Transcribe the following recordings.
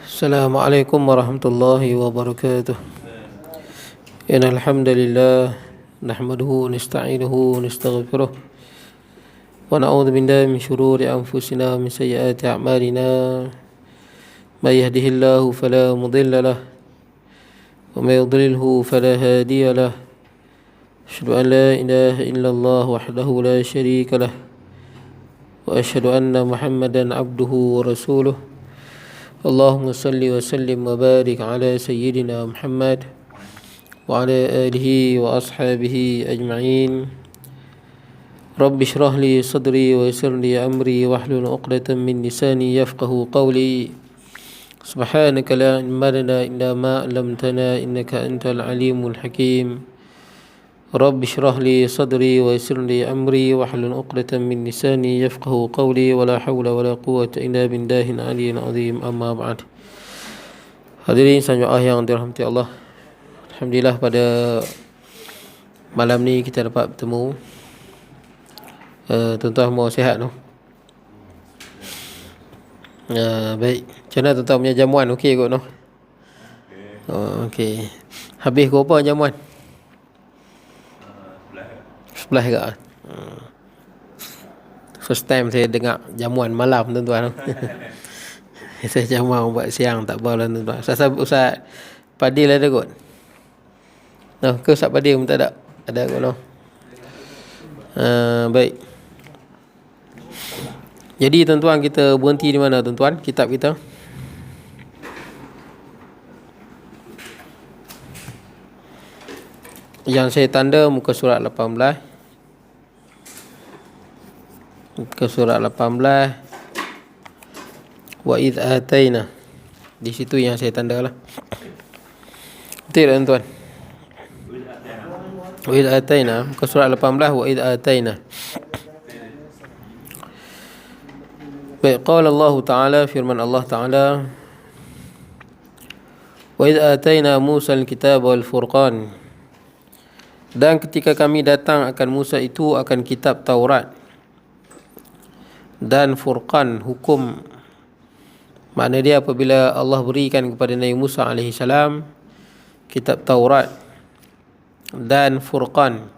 Assalamualaikum warahmatullahi wabarakatuh. Innal hamdalillah nahmaduhu wa nasta'inuhu wa nastaghfiruh wa na'udzu billahi min shururi anfusina wa min sayyiati a'malina. May yahdihillahu fala mudilla lahu wa may yudlilhu fala hadiya lahu. Asyhadu an la ilaha illallah wahdahu la syarika lahu wa asyhadu anna Muhammadan abduhu wa rasuluh. Allahumma salli wa sallim wa barik ala sayyidina Muhammad wa ala alihi wa ashabihi ajma'in. Rabbi shrah li sadri wa yassir li amri wahlul 'uqdatam min lisani yafqahu qawli. Subhanaka la ilma lana illa ma 'allamtana innaka antal alimul hakim. Rabbi shrah li sadri wa yassir li amri wahlul 'uqdatam min lisani yafqahu qawli wa la hawla wa la quwwata illa billahil aliyyil azim. Amma ba'd. Hadirin jemaah yang dirahmati Allah, alhamdulillah pada malam ni kita dapat bertemu. Tuan-tuan mau sihat tu? Baik. Macam mana tuan-tuan punya jamuan okey kot tu? Okey. Habis ke apa jamuan? Sebelah ke? First time saya dengar jamuan malam tuan-tuan. Saya jamuan buat siang tak apalah tuan-tuan. Ustaz Padil ada kot? No, ke Ustaz Padil pun tak ada? Ada kot no? Baik. Jadi tuan-tuan, kita berhenti di mana tuan-tuan? Kitab kita yang saya tanda muka surat 18. Muka surat 18 wa idh ataina. Di situ yang saya tandalah. Betul tuan-tuan? Wa idh ataina, muka surat 18 wa idh ataina. Baik, qala Allah Ta'ala, firman Allah Ta'ala, wa idh ataina Musa al-kitab wal furqan. Dan ketika kami datang akan Musa itu akan kitab Taurat dan Furqan, hukum. Makna dia apabila Allah berikan kepada Nabi Musa AS kitab Taurat dan Furqan.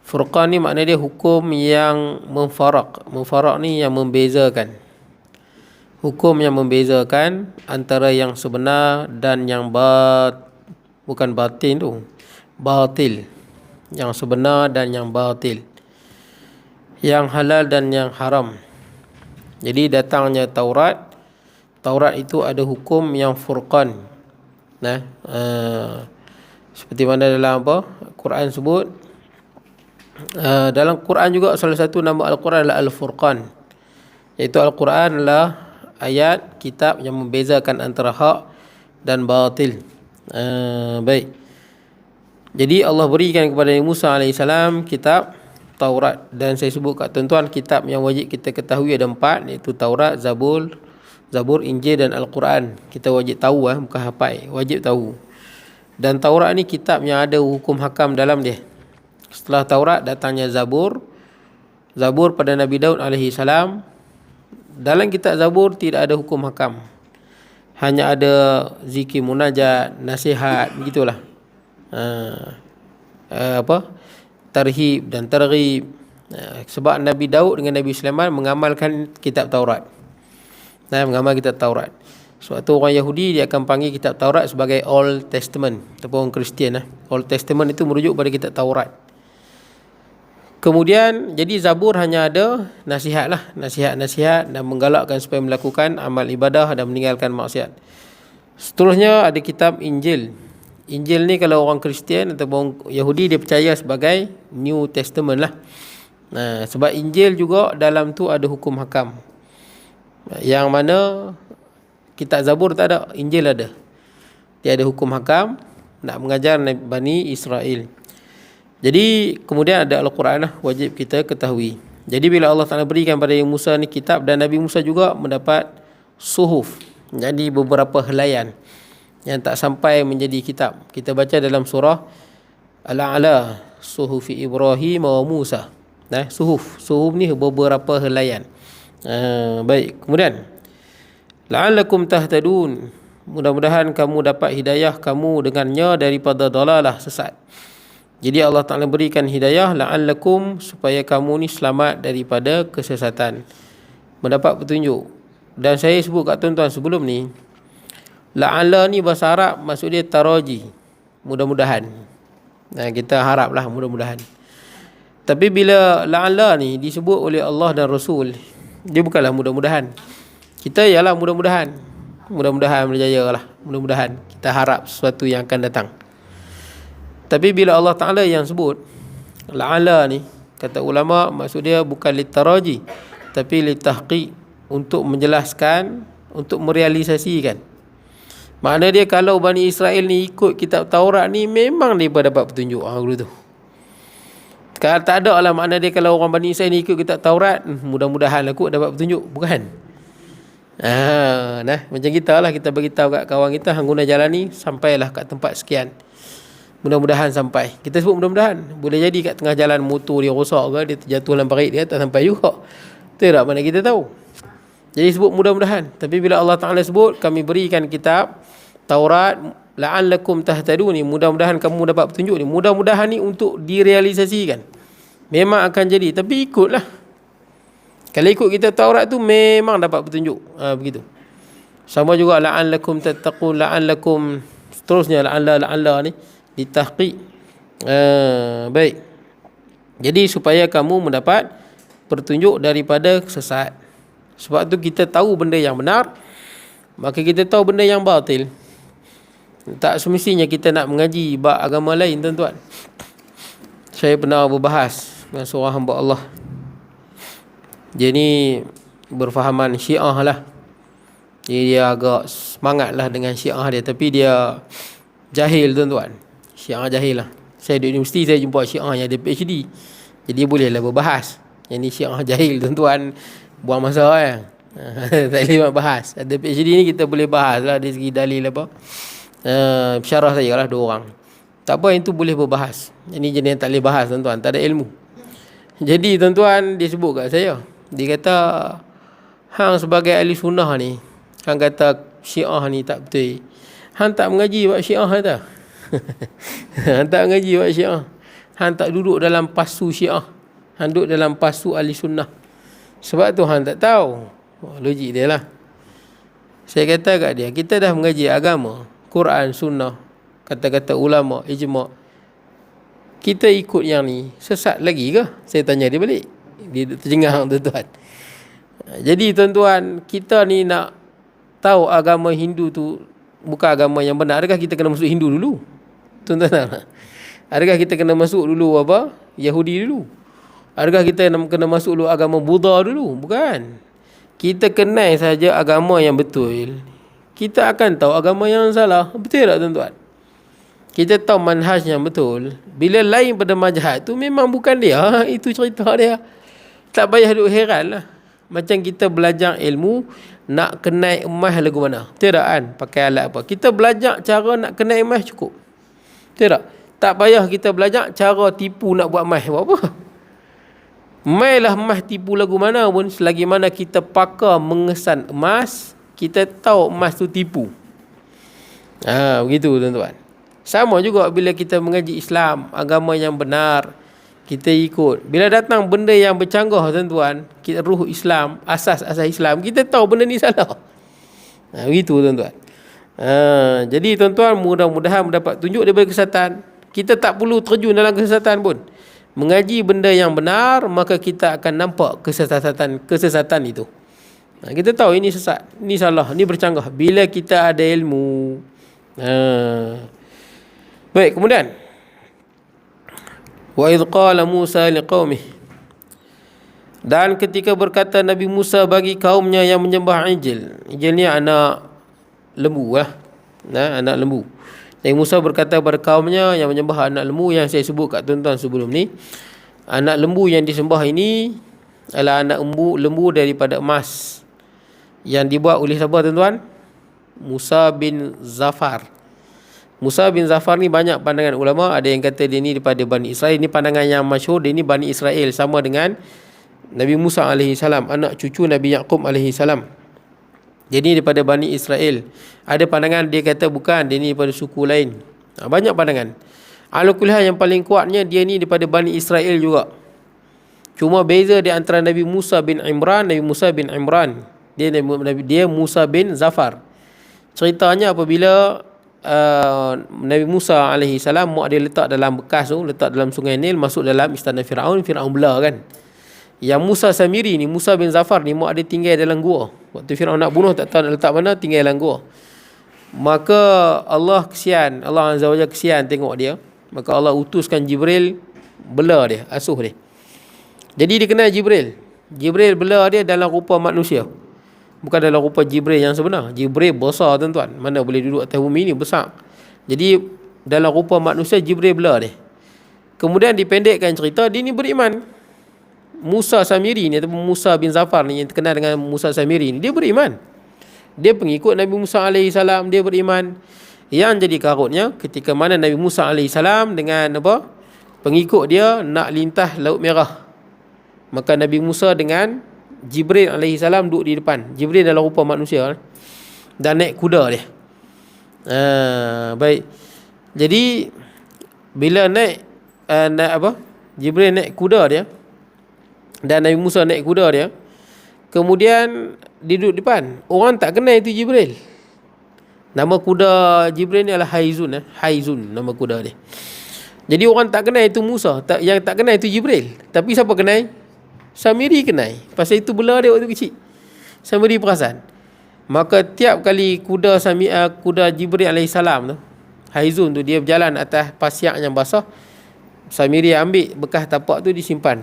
Furqan ni makna dia hukum yang memfaraq. Memfaraq ni yang membezakan. Hukum yang membezakan antara yang sebenar dan yang bukan batin tu, batil. Yang sebenar dan yang batil, yang halal dan yang haram. Jadi datangnya Taurat itu ada hukum yang furqan. Seperti mana dalam Quran sebut. Dalam Quran juga salah satu nama Al-Quran adalah Al-Furqan, iaitu Al-Quran adalah ayat kitab yang membezakan antara hak dan batil. Baik. Jadi Allah berikan kepada Musa AS kitab Taurat. Dan saya sebut kat tuan-tuan, kitab yang wajib kita ketahui ada 4, iaitu Taurat, Zabur, Injil dan Al-Quran. Kita wajib tahu, bukan hafal, wajib tahu. Dan Taurat ni kitab yang ada hukum hakam dalam dia. Setelah Taurat datangnya Zabur pada Nabi Daud AS. Dalam kitab Zabur tidak ada hukum hakam, hanya ada zikir, munajat, nasihat, begitulah. Tarhib dan targhib. Sebab Nabi Daud dengan Nabi Sulaiman mengamalkan kitab Taurat. Mengamal kitab Taurat. Sebab tu orang Yahudi dia akan panggil kitab Taurat sebagai Old Testament, ataupun orang Kristian. Old Testament itu merujuk pada kitab Taurat. Kemudian jadi Zabur hanya ada nasihat dan menggalakkan supaya melakukan amal ibadah dan meninggalkan maksiat. Seterusnya ada kitab Injil. Injil ni kalau orang Kristian ataupun Yahudi dia percaya sebagai New Testament lah. Sebab Injil juga dalam tu ada hukum hakam. Yang mana kitab Zabur tak ada, Injil ada. Dia ada hukum hakam nak mengajar Bani Israel. Jadi kemudian ada Al-Quran lah, wajib kita ketahui. Jadi bila Allah Ta'ala berikan pada Musa ni kitab, dan Nabi Musa juga mendapat suhuf, jadi beberapa helaian yang tak sampai menjadi kitab. Kita baca dalam surah Al-A'la, suhufi Ibrahim wa Musa. Suhuf ni beberapa helaian. Baik, kemudian la'allakum tahtadun, mudah-mudahan kamu dapat hidayah kamu dengannya daripada dalalah, sesat. Jadi Allah Ta'ala berikan hidayah la'allakum, supaya kamu ni selamat daripada kesesatan, mendapat petunjuk. Dan saya sebut kat tuan-tuan sebelum ni, la'alla ni bahasa Arab maksud dia taraji, mudah-mudahan. Kita haraplah mudah-mudahan. Tapi bila la'alla ni disebut oleh Allah dan Rasul, dia bukanlah mudah-mudahan. Kita ialah mudah-mudahan, mudah-mudahan berjaya lah, mudah-mudahan kita harap sesuatu yang akan datang. Tapi bila Allah Ta'ala yang sebut la'alla ni, kata ulama, maksud dia bukan litaraji, tapi litahqiq, untuk menjelaskan, untuk merealisasikan. Makna dia kalau Bani Israel ni ikut kitab Taurat ni, memang dia dapat petunjuk. Dulu tu kalau tak ada lah, makna dia kalau orang Bani Israel ni ikut kitab Taurat, mudah-mudahan aku dapat petunjuk. Bukan. Macam kita lah, kita beritahu kat kawan kita, hang guna jalan ni sampailah kat tempat sekian, mudah-mudahan sampai. Kita sebut mudah-mudahan. Boleh jadi kat tengah jalan motor dia rosak ke, dia terjatuh dalam parit, dia tak sampai juga. Betul tak? Mana kita tahu. Jadi sebut mudah-mudahan. Tapi bila Allah Ta'ala sebut, kami berikan kitab Taurat, la'allakum tahtadun ni, mudah-mudahan kamu dapat petunjuk ni, mudah-mudahan ni untuk direalisasikan. Memang akan jadi, tapi ikutlah. Kalau ikut kita Taurat tu, memang dapat petunjuk. Begitu. Sama juga la'allakum tattaqun, la'allakum, seterusnya la'alla ni ditahqiq. Baik. Jadi supaya kamu mendapat petunjuk daripada sesat. Sebab tu kita tahu benda yang benar, maka kita tahu benda yang batil. Tak semestinya kita nak mengaji bab agama lain, tuan-tuan. Saya pernah berbahas dengan seorang hamba Allah. Dia ni berfahaman Syiah lah. Jadi dia agak semangat lah dengan Syiah dia, tapi dia jahil, tuan-tuan. Syiah jahil lah. Saya di universiti, saya jumpa Syiah yang ada PhD. Jadi bolehlah berbahas. Yang ni Syiah jahil, tuan-tuan. Buang masa tak boleh bahas. Ada PhD ni kita boleh bahas lah dari segi dalil apa. Syarah saja lah 2 orang. Tak apa, yang tu boleh berbahas. Ini jenis yang tak boleh bahas, tuan-tuan. Tak ada ilmu. Jadi tuan-tuan, dia sebut kat saya. Dia kata, hang sebagai ahli sunnah ni, hang kata Syiah ni tak betul. Hang tak mengaji buat Syiah tak? Hang tak mengaji buat Syiah. Hang tak duduk dalam pasu Syiah. Hang duduk dalam pasu ahli sunnah. Sebab tu hang tak tahu. Logik dia lah. Saya kata kat dia, kita dah mengaji agama, Quran, sunnah, kata-kata ulama, ijma'. Kita ikut yang ni, sesat lagi ke? Saya tanya dia balik. Dia tercengang, tuan-tuan. Jadi tuan-tuan, kita ni nak tahu agama Hindu tu bukan agama yang benar. Adakah kita kena masuk Hindu dulu? Tuan-tuan, adakah kita kena masuk dulu apa? Yahudi dulu? Adakah kita kena masuk dulu agama Buddha dulu? Bukan. Kita kenal saja agama yang betul, kita akan tahu agama yang salah. Betul tak, tuan-tuan? Kita tahu manhaj yang betul. Bila lain pada manhaj tu, memang bukan dia. Itu cerita dia. Tak payah duk heran lah. Macam kita belajar ilmu, nak kenai emas lagu mana. Betul tak kan? Pakai alat apa. Kita belajar cara nak kenai emas cukup. Betul tak? Tak payah kita belajar cara tipu nak buat emas. Buat apa? Mailah emas tipu lagu mana pun, selagi mana kita pakar mengesan emas, kita tahu emas tu tipu. Begitu, tuan-tuan. Sama juga bila kita mengaji Islam, agama yang benar, kita ikut. Bila datang benda yang bercanggah, tuan-tuan, kita ruh Islam, asas-asas Islam, kita tahu benda ni salah. Begitu, tuan-tuan. Jadi tuan-tuan, mudah-mudahan mendapat tunjuk daripada kesesatan. Kita tak perlu terjun dalam kesesatan pun. Mengaji benda yang benar, maka kita akan nampak kesesatan itu. Kita tahu ini sesat, ini salah, ini bercanggah bila kita ada ilmu. Baik, kemudian wa idh qala Musa liqaumih, dan ketika berkata Nabi Musa bagi kaumnya yang menyembah Ijil. Ijil ni anak lembu lah. Anak lembu. Nabi Musa berkata kepada kaumnya yang menyembah anak lembu, yang saya sebut kat tuan-tuan sebelum ni. Anak lembu yang disembah ini adalah anak lembu daripada emas, yang dibuat oleh siapa, tuan-tuan? Musa bin Zafar. Musa bin Zafar ni banyak pandangan ulama. Ada yang kata dia ni daripada Bani Israel. Ini pandangan yang masyhur. Dia ni Bani Israel, sama dengan Nabi Musa AS, anak cucu Nabi Yaqub AS. Dia ni daripada Bani Israel. Ada pandangan dia kata bukan, dia ni daripada suku lain. Banyak pandangan. Ala kulli hal, yang paling kuatnya dia ni daripada Bani Israel juga. Cuma beza di antara Nabi Musa bin Imran, Nabi Musa bin Imran. Dia Musa bin Zafar. Ceritanya apabila Nabi Musa alaihi salam mak dia letak dalam bekas tu, letak dalam sungai Nil, masuk dalam istana Firaun belah kan. Yang Musa Samiri ni, Musa bin Zafar ni, mak dia tinggal dalam gua. Waktu Firaun nak bunuh, tak tahu nak letak mana, tinggal dalam gua. Maka Allah kesian, Allah Azza wa Jalla kesian tengok dia. Maka Allah utuskan Jibril bela dia, asuh dia. Jadi dia kenal Jibril. Jibril bela dia dalam rupa manusia, bukan dalam rupa Jibril yang sebenar. Jibril besar tuan-tuan, mana boleh duduk atas bumi ni, besar. Jadi dalam rupa manusia Jibril bela dia. Kemudian dipendekkan cerita, dia ni beriman. Musa Samiri ni, ataupun Musa bin Zafar ni, yang terkenal dengan Musa Samiri ni, dia beriman. Dia pengikut Nabi Musa alaihi salam, dia beriman. Yang jadi karutnya, ketika mana Nabi Musa alaihi salam dengan pengikut dia nak lintah Laut Merah, maka Nabi Musa dengan Jibril alaihi salam duduk di depan. Jibril dalam rupa manusia dan naik kuda dia. Baik. Jadi bila naik Jibril naik kuda dia dan Nabi Musa naik kuda dia, kemudian dia duduk depan. Orang tak kenal itu Jibril. Nama kuda Jibril ni adalah Haizun. Haizun nama kuda dia. Jadi orang tak kenal itu Musa, yang tak kenal itu Jibril. Tapi siapa kenal? Samiri kenal. Pasal itu bela dia waktu kecil. Samiri perasan. Maka tiap kali kuda Jibril AS tu, Haizun tu, dia berjalan atas pasir yang basah, Samiri ambil bekas tapak tu disimpan.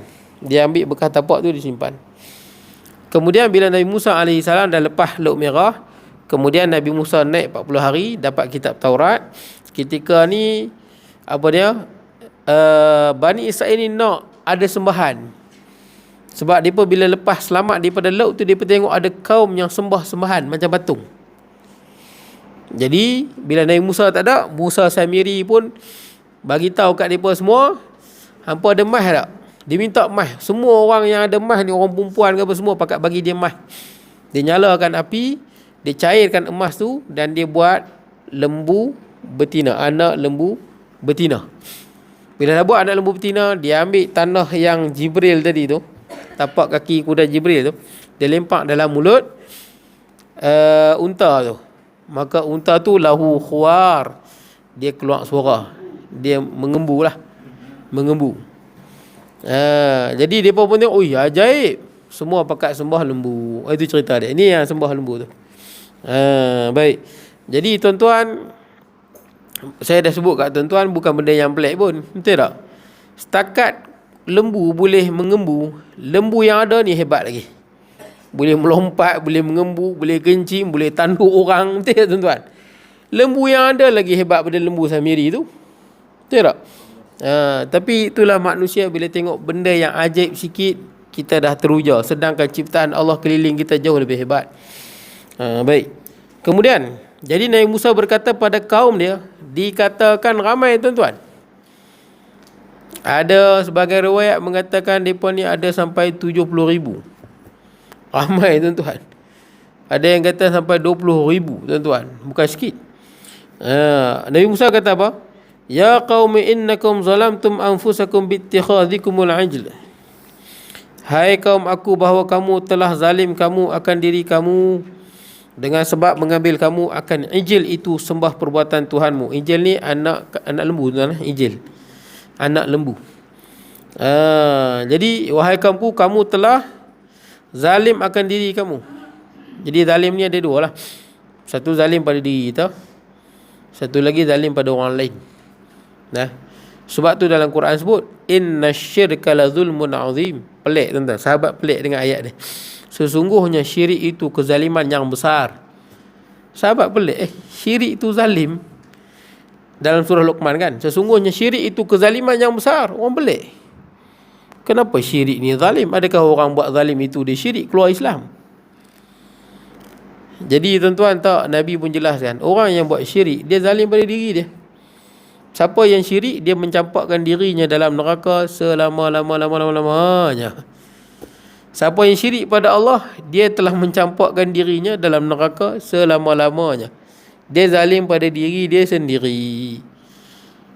Kemudian bila Nabi Musa AS dah lepas Laut Merah, kemudian Nabi Musa naik 40 hari, dapat kitab Taurat. Ketika ni Bani Israel ni nak ada sembahan. Sebab mereka bila lepas selamat daripada laut tu, mereka tengok ada kaum yang sembah sembahan macam patung. Jadi bila Nabi Musa tak ada, Musa Samiri pun bagi tahu kat mereka semua, hampa ada emas tak? Dia minta emas. Semua orang yang ada emas ni, orang perempuan ke apa semua, pakat bagi dia emas. Dia nyalakan api, dia cairkan emas tu, dan dia buat lembu betina, anak lembu betina. Bila dah buat anak lembu betina, dia ambil tanah yang Jibril tadi tu, tapak kaki kuda Jibril tu, dia lempak dalam mulut unta tu. Maka unta tu lahu khuar, dia keluar suara, dia mengembu. Jadi mereka pun tengok, ajaib, semua pakat sembah lembu. Itu cerita dia, ini yang sembah lembu tu. Baik. Jadi tuan-tuan, saya dah sebut kat tuan-tuan, bukan benda yang pelik pun, betul tak? Setakat lembu boleh mengembu, lembu yang ada ni hebat lagi. Boleh melompat, boleh mengembu, boleh kencing, boleh tanduk orang, betul tak tuan-tuan? Lembu yang ada lagi hebat pada lembu Samiri tu, betul tak? Tapi itulah manusia, bila tengok benda yang ajaib sikit, kita dah teruja. Sedangkan ciptaan Allah keliling kita jauh lebih hebat. Baik. Kemudian, jadi Nabi Musa berkata pada kaum dia, dikatakan ramai tuan-tuan. Ada sebagai riwayat mengatakan mereka ni ada sampai 70,000. Ramai tuan-tuan. Ada yang kata sampai 20,000 tuan-tuan. Bukan sikit. Nabi Musa kata apa? Ya qaumi innakum zalamtum anfusakum bittikhadhikumul ajl. Hai kaum aku, bahawa kamu telah zalim kamu akan diri kamu dengan sebab mengambil kamu akan ijil, itu sembah perbuatan Tuhanmu. Ijil ni anak lembu tuan, ijil, anak lembu. Jadi wahai kaumku, kamu telah zalim akan diri kamu. Jadi zalim ni ada dua lah. Satu zalim pada diri kita, satu lagi zalim pada orang lain. Sebab tu dalam Quran sebut innasyirka lazulmun azim. Pelik tuan-tuan, sahabat pelik dengan ayat ni. Sesungguhnya syirik itu kezaliman yang besar. Sahabat pelik, syirik itu zalim. Dalam surah Luqman kan, sesungguhnya syirik itu kezaliman yang besar. Orang pelik, kenapa syirik ni zalim? Adakah orang buat zalim itu dia syirik, keluar Islam? Jadi tuan-tuan, tak, Nabi pun jelaskan, orang yang buat syirik, dia zalim pada diri dia. Siapa yang syirik, dia mencampakkan dirinya dalam neraka selama-lamanya. Siapa yang syirik pada Allah, dia telah mencampakkan dirinya dalam neraka selama-lamanya. Dia zalim pada diri dia sendiri.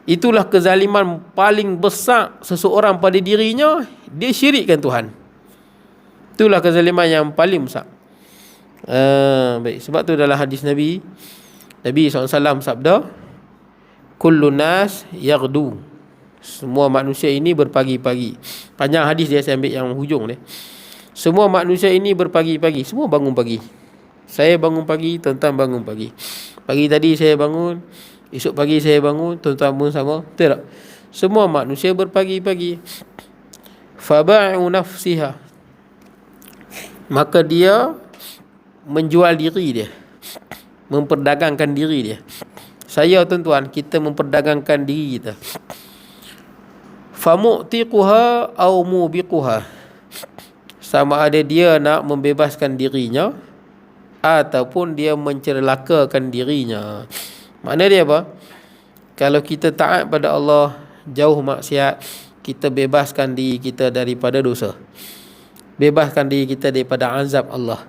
Itulah kezaliman paling besar seseorang pada dirinya, dia syirikkan Tuhan. Itulah kezaliman yang paling besar. Baik, sebab tu dalam hadis Nabi SAW sabda, kullu nas yaghdu, semua manusia ini berpagi-pagi. Panjang hadis dia, saya ambil yang hujung dia. Semua manusia ini berpagi-pagi, semua bangun pagi. Saya bangun pagi, tuan-tuan bangun pagi. Pagi tadi saya bangun, esok pagi saya bangun, tuan-tuan pun sama. Betul tak? Semua manusia berpagi-pagi. Faba'u nafsiha, maka dia menjual diri dia, memperdagangkan diri dia. Saya, tuan-tuan, kita memperdagangkan diri kita. Famu'tiquha au mubiquha, sama ada dia nak membebaskan dirinya ataupun dia mencelakakan dirinya. Makna dia apa? Kalau kita taat pada Allah, jauh maksiat, kita bebaskan diri kita daripada dosa, bebaskan diri kita daripada azab Allah.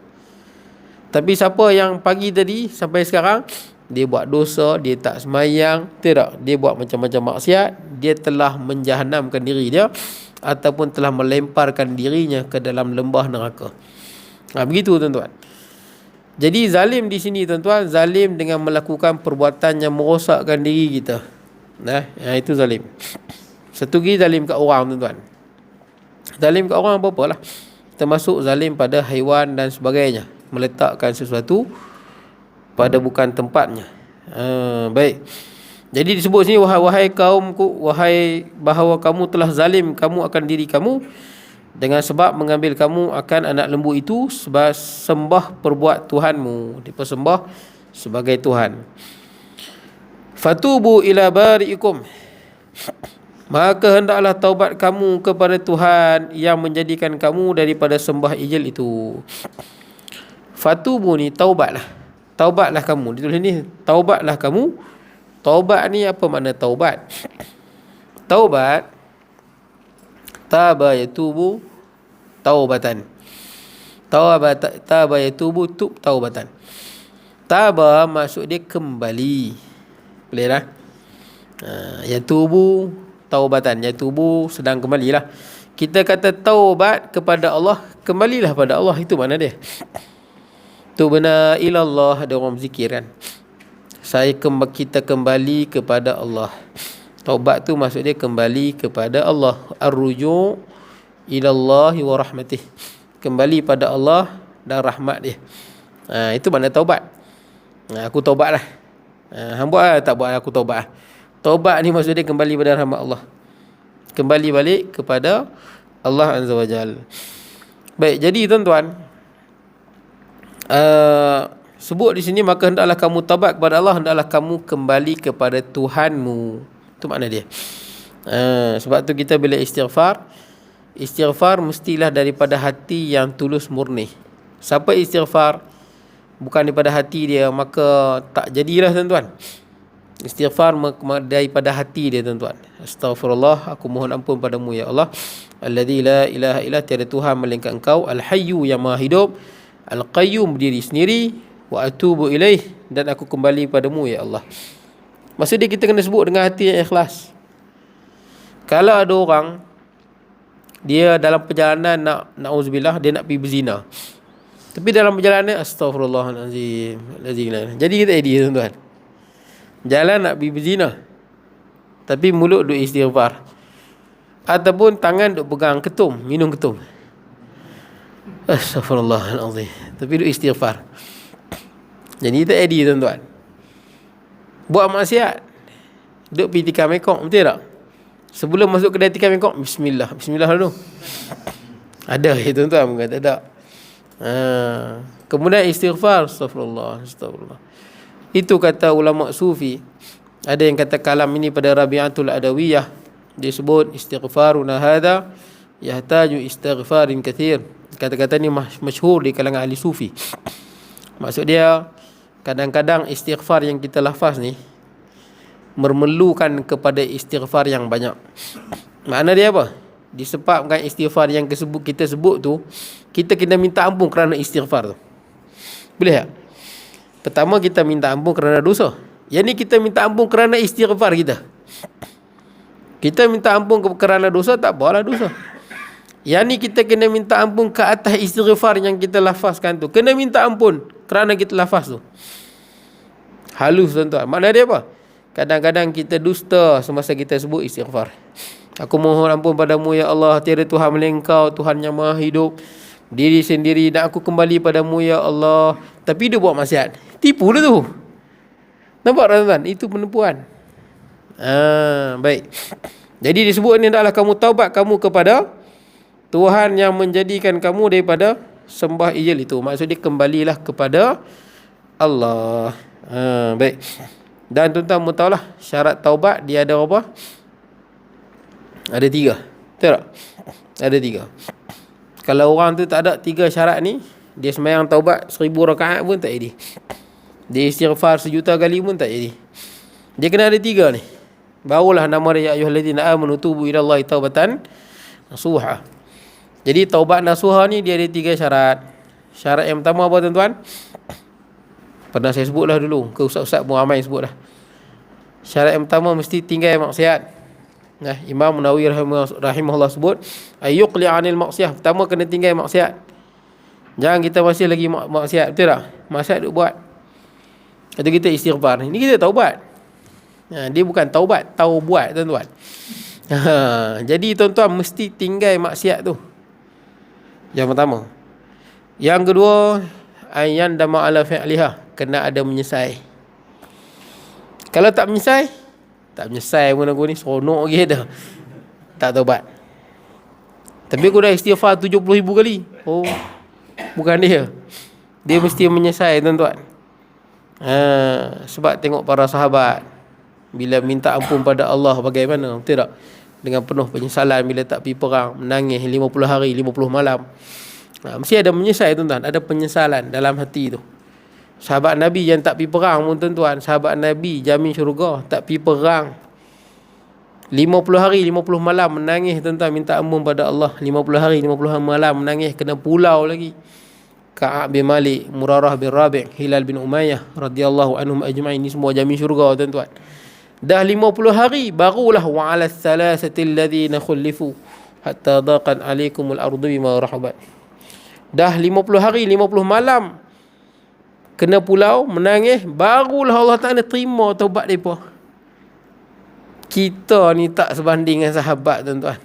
Tapi siapa yang pagi tadi sampai sekarang dia buat dosa, dia tak semayang, tidak, dia buat macam-macam maksiat, dia telah menjahanamkan diri dia ataupun telah melemparkan dirinya ke dalam lembah neraka. Begitu, tuan-tuan. Jadi zalim di sini, tuan-tuan, zalim dengan melakukan perbuatan yang merosakkan diri kita. Itu zalim. Satu lagi zalim kat orang, tuan-tuan. Zalim kat orang apa-apalah, termasuk zalim pada haiwan dan sebagainya, meletakkan sesuatu pada bukan tempatnya. Baik. Jadi disebut sini, wahai kaumku, wahai bahawa kamu telah zalim kamu akan diri kamu dengan sebab mengambil kamu akan anak lembu itu sebab sembah perbuat Tuhanmu, dipersembah sebagai Tuhan. Fatubu ila bari'ikum, maka hendaklah taubat kamu kepada Tuhan yang menjadikan kamu daripada sembah ijil itu. Fatubu ni taubatlah. Taubatlah kamu. Ditulis ni, taubatlah kamu. Taubat ni apa makna taubat? Taubat, taba yatubu taubatan. Taba yatubu tub taubatan. Taba maksud dia kembali. Boleh lah. Yatubu taubatan. Yatubu sedang kembalilah. Kita kata taubat kepada Allah, kembalilah pada Allah, itu makna dia. Tubna ilallah, ada orang berzikir kan, kita kembali kepada Allah. Taubat tu maksud dia kembali kepada Allah. Ar-ruju' ilallahi wa rahmatih, kembali pada Allah dan rahmat dia. Itu makna taubat. Aku taubat lah. Hang buat tak buat, aku taubat. Taubat ni maksud dia kembali pada rahmat Allah, kembali balik kepada Allah Azza wa Jal. Baik, jadi tuan-tuan, sebut di sini, maka hendaklah kamu taubat kepada Allah, hendaklah kamu kembali kepada Tuhanmu. Itu makna dia. Sebab tu kita bila istighfar mestilah daripada hati yang tulus murni. Siapa istighfar bukan daripada hati dia, maka tak jadilah, tuan-tuan. Istighfar daripada hati dia, tuan-tuan. Astaghfirullah, aku mohon ampun padamu ya Allah, alladzi la ilaha illa, tiada Tuhan melainkan Engkau, al-hayyu yang maha hidup, al-qayyum berdiri sendiri, wa atubu ilaih, dan aku kembali padamu ya Allah. Maksudnya kita kena sebut dengan hati yang ikhlas. Kalau ada orang dia dalam perjalanan na'udzubillah, dia nak pergi berzina, tapi dalam perjalanan astaghfirullahalazim, jadi kita edit, tuan-tuan. Jalan nak pergi berzina, tapi mulut duk istighfar, ataupun tangan duk pegang ketum, minum ketum, astaghfirullahalazim, tapi duk istighfar. Jadi kita edit, tuan-tuan. Buat maksiat, duk pergi tikam mekok, betul tak? Sebelum masuk kedai tikam mekok, bismillah dulu. Ada ya, tuan-tuan, bukan tak ada. Kemudian istighfar, astagfirullah. Itu kata ulama sufi. Ada yang kata kalam ini pada Rabi'atul Adawiyah, dia sebut istighfaruna hadha yahtaju istighfarin kathir. Kata-kata ni masyhur di kalangan ahli sufi. Maksud dia, kadang-kadang istighfar yang kita lafaz ni memerlukan kepada istighfar yang banyak. Makna dia apa? disebabkan istighfar yang kita sebut tu, kita kena minta ampun kerana istighfar tu. Boleh tak? Pertama kita minta ampun kerana dosa. Yang ni kita minta ampun kerana istighfar kita. Kita minta ampun kerana dosa, tak apalah dosa. Yang ni kita kena minta ampun ke atas istighfar yang kita lafazkan tu. Kena minta ampun kerana kita lafaz tu. Halus tuan-tuan. Makna dia apa? Kadang-kadang kita dusta semasa kita sebut istighfar. Aku mohon ampun padamu ya Allah, tiada Tuhan melainkan Engkau, Tuhan yang maha hidup, diri sendiri, dan aku kembali padamu ya Allah. Tapi dia buat maksiat. Tipu dia tu. Nampak tuan-tuan? Itu penipuan. Baik. Jadi disebut ni adalah kamu taubat kamu kepada Tuhan yang menjadikan kamu daripada sembah ijil itu. Maksud dia kembalilah kepada Allah. Baik. Dan tuan-tuan mu tahulah syarat taubat dia ada apa? Ada 3. Betul tak? Ada 3. Kalau orang tu tak ada 3 syarat ni, dia sembahyang taubat 1000 rakaat pun tak jadi. Dia istighfar 1,000,000 kali pun tak jadi. Dia kena ada 3 ni. Barulah nama dia ya ayyuhallazina amanu tubu ilallahi taubatan nasuha. Jadi taubat nasuha ni dia ada 3 syarat. Syarat yang pertama apa tuan-tuan? Pernah saya sebut lah dulu. Ke ustaz-ustaz pun ramai sebut dah. Syarat yang pertama mesti tinggal maksiat. Nah, Imam Nawawi rahimahullah sebut ayyuqli 'anil maksiyah. Pertama kena tinggal maksiat. Jangan kita masih lagi maksiat, betul tak? Maksiat duk buat. Atau kita istighfar. Ini kita taubat. Dia bukan taubat, taubat tuan-tuan. Jadi tuan-tuan mesti tinggal maksiat tu. Yang pertama. Yang kedua, ayyan dama ala fi'liha, kena ada menyesal. Kalau tak menyesal pun aku ni seronok lagi dah. Tak taubat. Tapi aku dah istighfar 70,000 kali. Oh, bukan dia. Dia mesti menyesal tuan-tuan. Sebab tengok para sahabat bila minta ampun pada Allah bagaimana, betul tak? Dengan penuh penyesalan bila tak pergi perang, menangis 50 hari 50 malam. Mesti ada menyesal tuan-tuan, ada penyesalan dalam hati tu. Sahabat Nabi yang tak pergi perang pun tuan-tuan, sahabat Nabi jamin syurga, tak pergi perang 50 hari 50 malam menangis tuan-tuan, minta ampun pada Allah. 50 hari 50 malam menangis, kena pulau lagi. Ka'ab bin Malik, Murarah bin Rabi', Hilal bin Umayyah radhiyallahu anhum ajma'in, ni semua jamin syurga tuan-tuan. Dah 50 hari barulah wa 'ala thalathati alladhina khulifu hatta daqat 'alaikumul ardu bima rahabat. Dah 50 hari 50 malam kena pulau menangis, barulah Allah Ta'ala terima taubat mereka. Kita ni tak sebanding dengan sahabat tuan-tuan.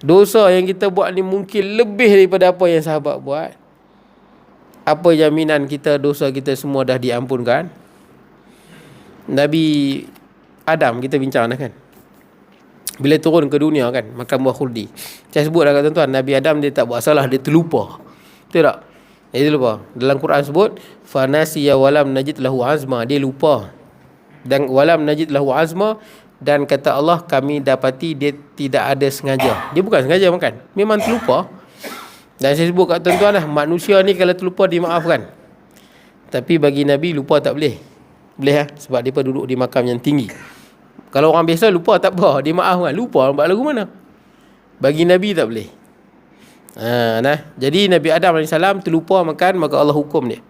Dosa yang kita buat ni mungkin lebih daripada apa yang sahabat buat. Apa jaminan kita dosa kita semua dah diampunkan? Nabi Adam kita bincang dah kan, bila turun ke dunia kan, makan buah khuldi. Saya sebut dah tuan-tuan, Nabi Adam dia tak buat salah, dia terlupa. Betul tak? Dia lupa. Dalam Quran sebut fanasiya walam najid lahu azma, dia lupa. Dan walam najid lahu azma, dan kata Allah kami dapati dia tidak ada sengaja. Dia bukan sengaja makan, memang terlupa. Dan saya sebut kat tuan-tuan lah, manusia ni kalau terlupa dimaafkan. Tapi bagi Nabi lupa tak boleh. Boleh sebab dia duduk di makam yang tinggi. Kalau orang biasa lupa tak apa, dia maafkan. Lupa buat lagu mana? Bagi Nabi tak boleh. Jadi Nabi Adam AS terlupa makan, maka Allah hukum dia.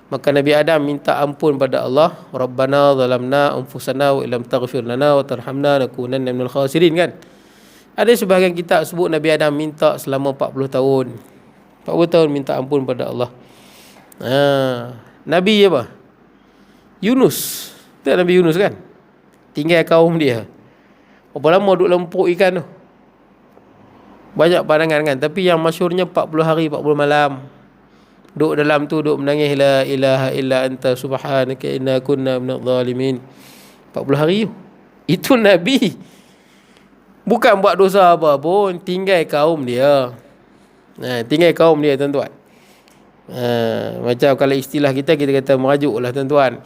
Maka Nabi Adam minta ampun pada Allah, Rabbana zalamna anfusana wa illam taghfir lana wa tarhamna lakunanna minal khasirin kan. Ada sebahagian kitab sebut Nabi Adam minta selama 40 tahun. 40 tahun minta ampun pada Allah. Nabi apa? Yunus. Itu Nabi Yunus kan? Tinggal kaum dia. Berapa lama duduk lempuk ikan tu? Banyak pandangan kan. Tapi yang masyhurnya 40 hari 40 malam. Duduk dalam tu, duduk menangis la ilaha illa anta subhanaka inna kunna minadh dhalimin. 40 hari tu. Itu Nabi. Bukan buat dosa apa pun, tinggal kaum dia. Tinggal kaum dia tuan-tuan. Macam kalau istilah kita kata merajuk lah tuan-tuan.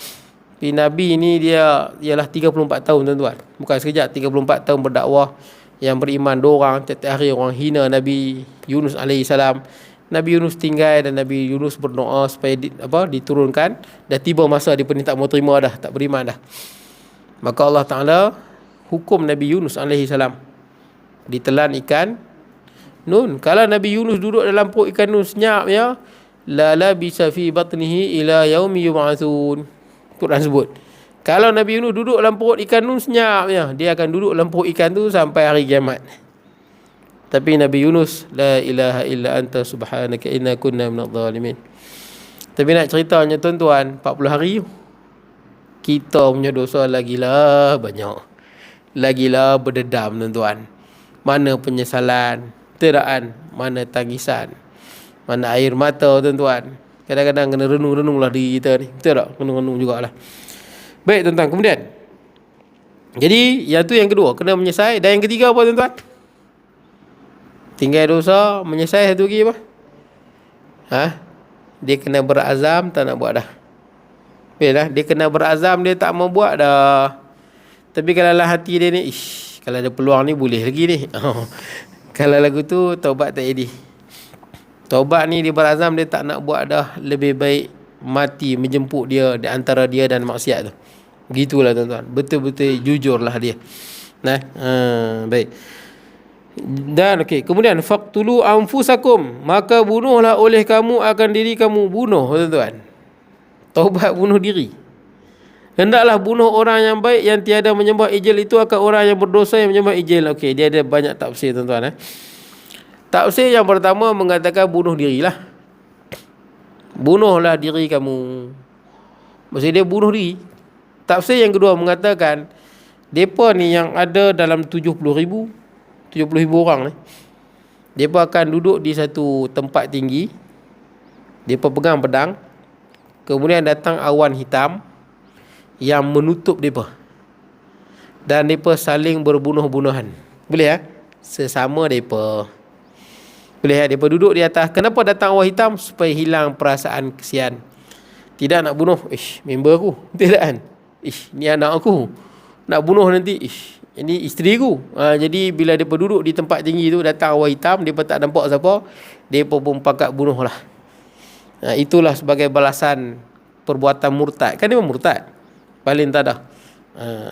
Tapi Nabi ni dia ialah 34 tahun tuan-tuan. Bukan sekejap, 34 tahun berdakwah. Yang beriman 2 orang, tiap-tiap hari orang hina Nabi Yunus AS. Nabi Yunus tinggal dan Nabi Yunus berdoa supaya diturunkan. Dah tiba masa dia pun tak mau terima dah, tak beriman dah. Maka Allah Ta'ala hukum Nabi Yunus AS. ditelan ikan nun. Kalau Nabi Yunus duduk dalam perut ikan nun senyap ya, la labisa fi batnihi ila yaumi yub'atsun. Quran sebut. Kalau Nabi Yunus duduk dalam perut ikan nun senyap ya, dia akan duduk dalam perut ikan tu sampai hari kiamat. Tapi Nabi Yunus, la ilaha illa anta subhanaka inna kunna minadh dhalimin. Tapi nak ceritanya tuan-tuan, 40 hari kita punya dosa lagilah banyak. Lagilah berdedam tuan-tuan. Mana penyesalan, teraan, mana tangisan, mana air mata tuan-tuan. Kadang-kadang kena renung-renunglah diri kita ni. Betul tak? Renung-renung jugalah. Baik tuan-tuan, kemudian jadi yang tu yang kedua, kena menyesal. Dan yang ketiga apa tuan-tuan? Tinggal dosa, menyesal. Satu lagi apa? Dia kena berazam tak nak buat dah. Baiklah, dia kena berazam, dia tak mau buat dah. Tapi kalau lah hati dia ni, kalau ada peluang ni boleh lagi ni. Kalau lagu tu taubat tak jadi. Taubat ni dia berazam, dia tak nak buat dah. Lebih baik mati menjemput dia di antara dia dan maksiat tu. Begitulah tuan-tuan. Betul-betul jujurlah dia. Baik. Dan okey, kemudian faqtulu anfusakum, maka bunuhlah oleh kamu akan diri kamu. Bunuh tuan-tuan. Taubat bunuh diri. Hendaklah bunuh orang yang baik yang tiada menyembah ijil itu akan orang yang berdosa yang menyembah ijil. Okey, dia ada banyak tafsir tuan-tuan. Tafsir yang pertama mengatakan bunuh dirilah. Bunuhlah diri kamu. Maksudnya dia bunuh diri. Tafsir yang kedua mengatakan depa ni yang ada dalam 70,000 orang ni, depa akan duduk di satu tempat tinggi. Depa pegang pedang. Kemudian datang awan hitam yang menutup mereka. Dan mereka saling berbunuh-bunuhan. Boleh sesama mereka. Boleh mereka duduk di atas. Kenapa datang awan hitam? Supaya hilang perasaan kesian. Tidak nak bunuh member aku. Tidak kan? Ni anak aku. Nak bunuh nanti. Ini isteri aku. Jadi bila mereka duduk di tempat tinggi tu, datang awan hitam, mereka tak nampak siapa, mereka pun pakat bunuh lah. Itulah sebagai balasan perbuatan murtad. Kan dia murtad. Paling tak ada.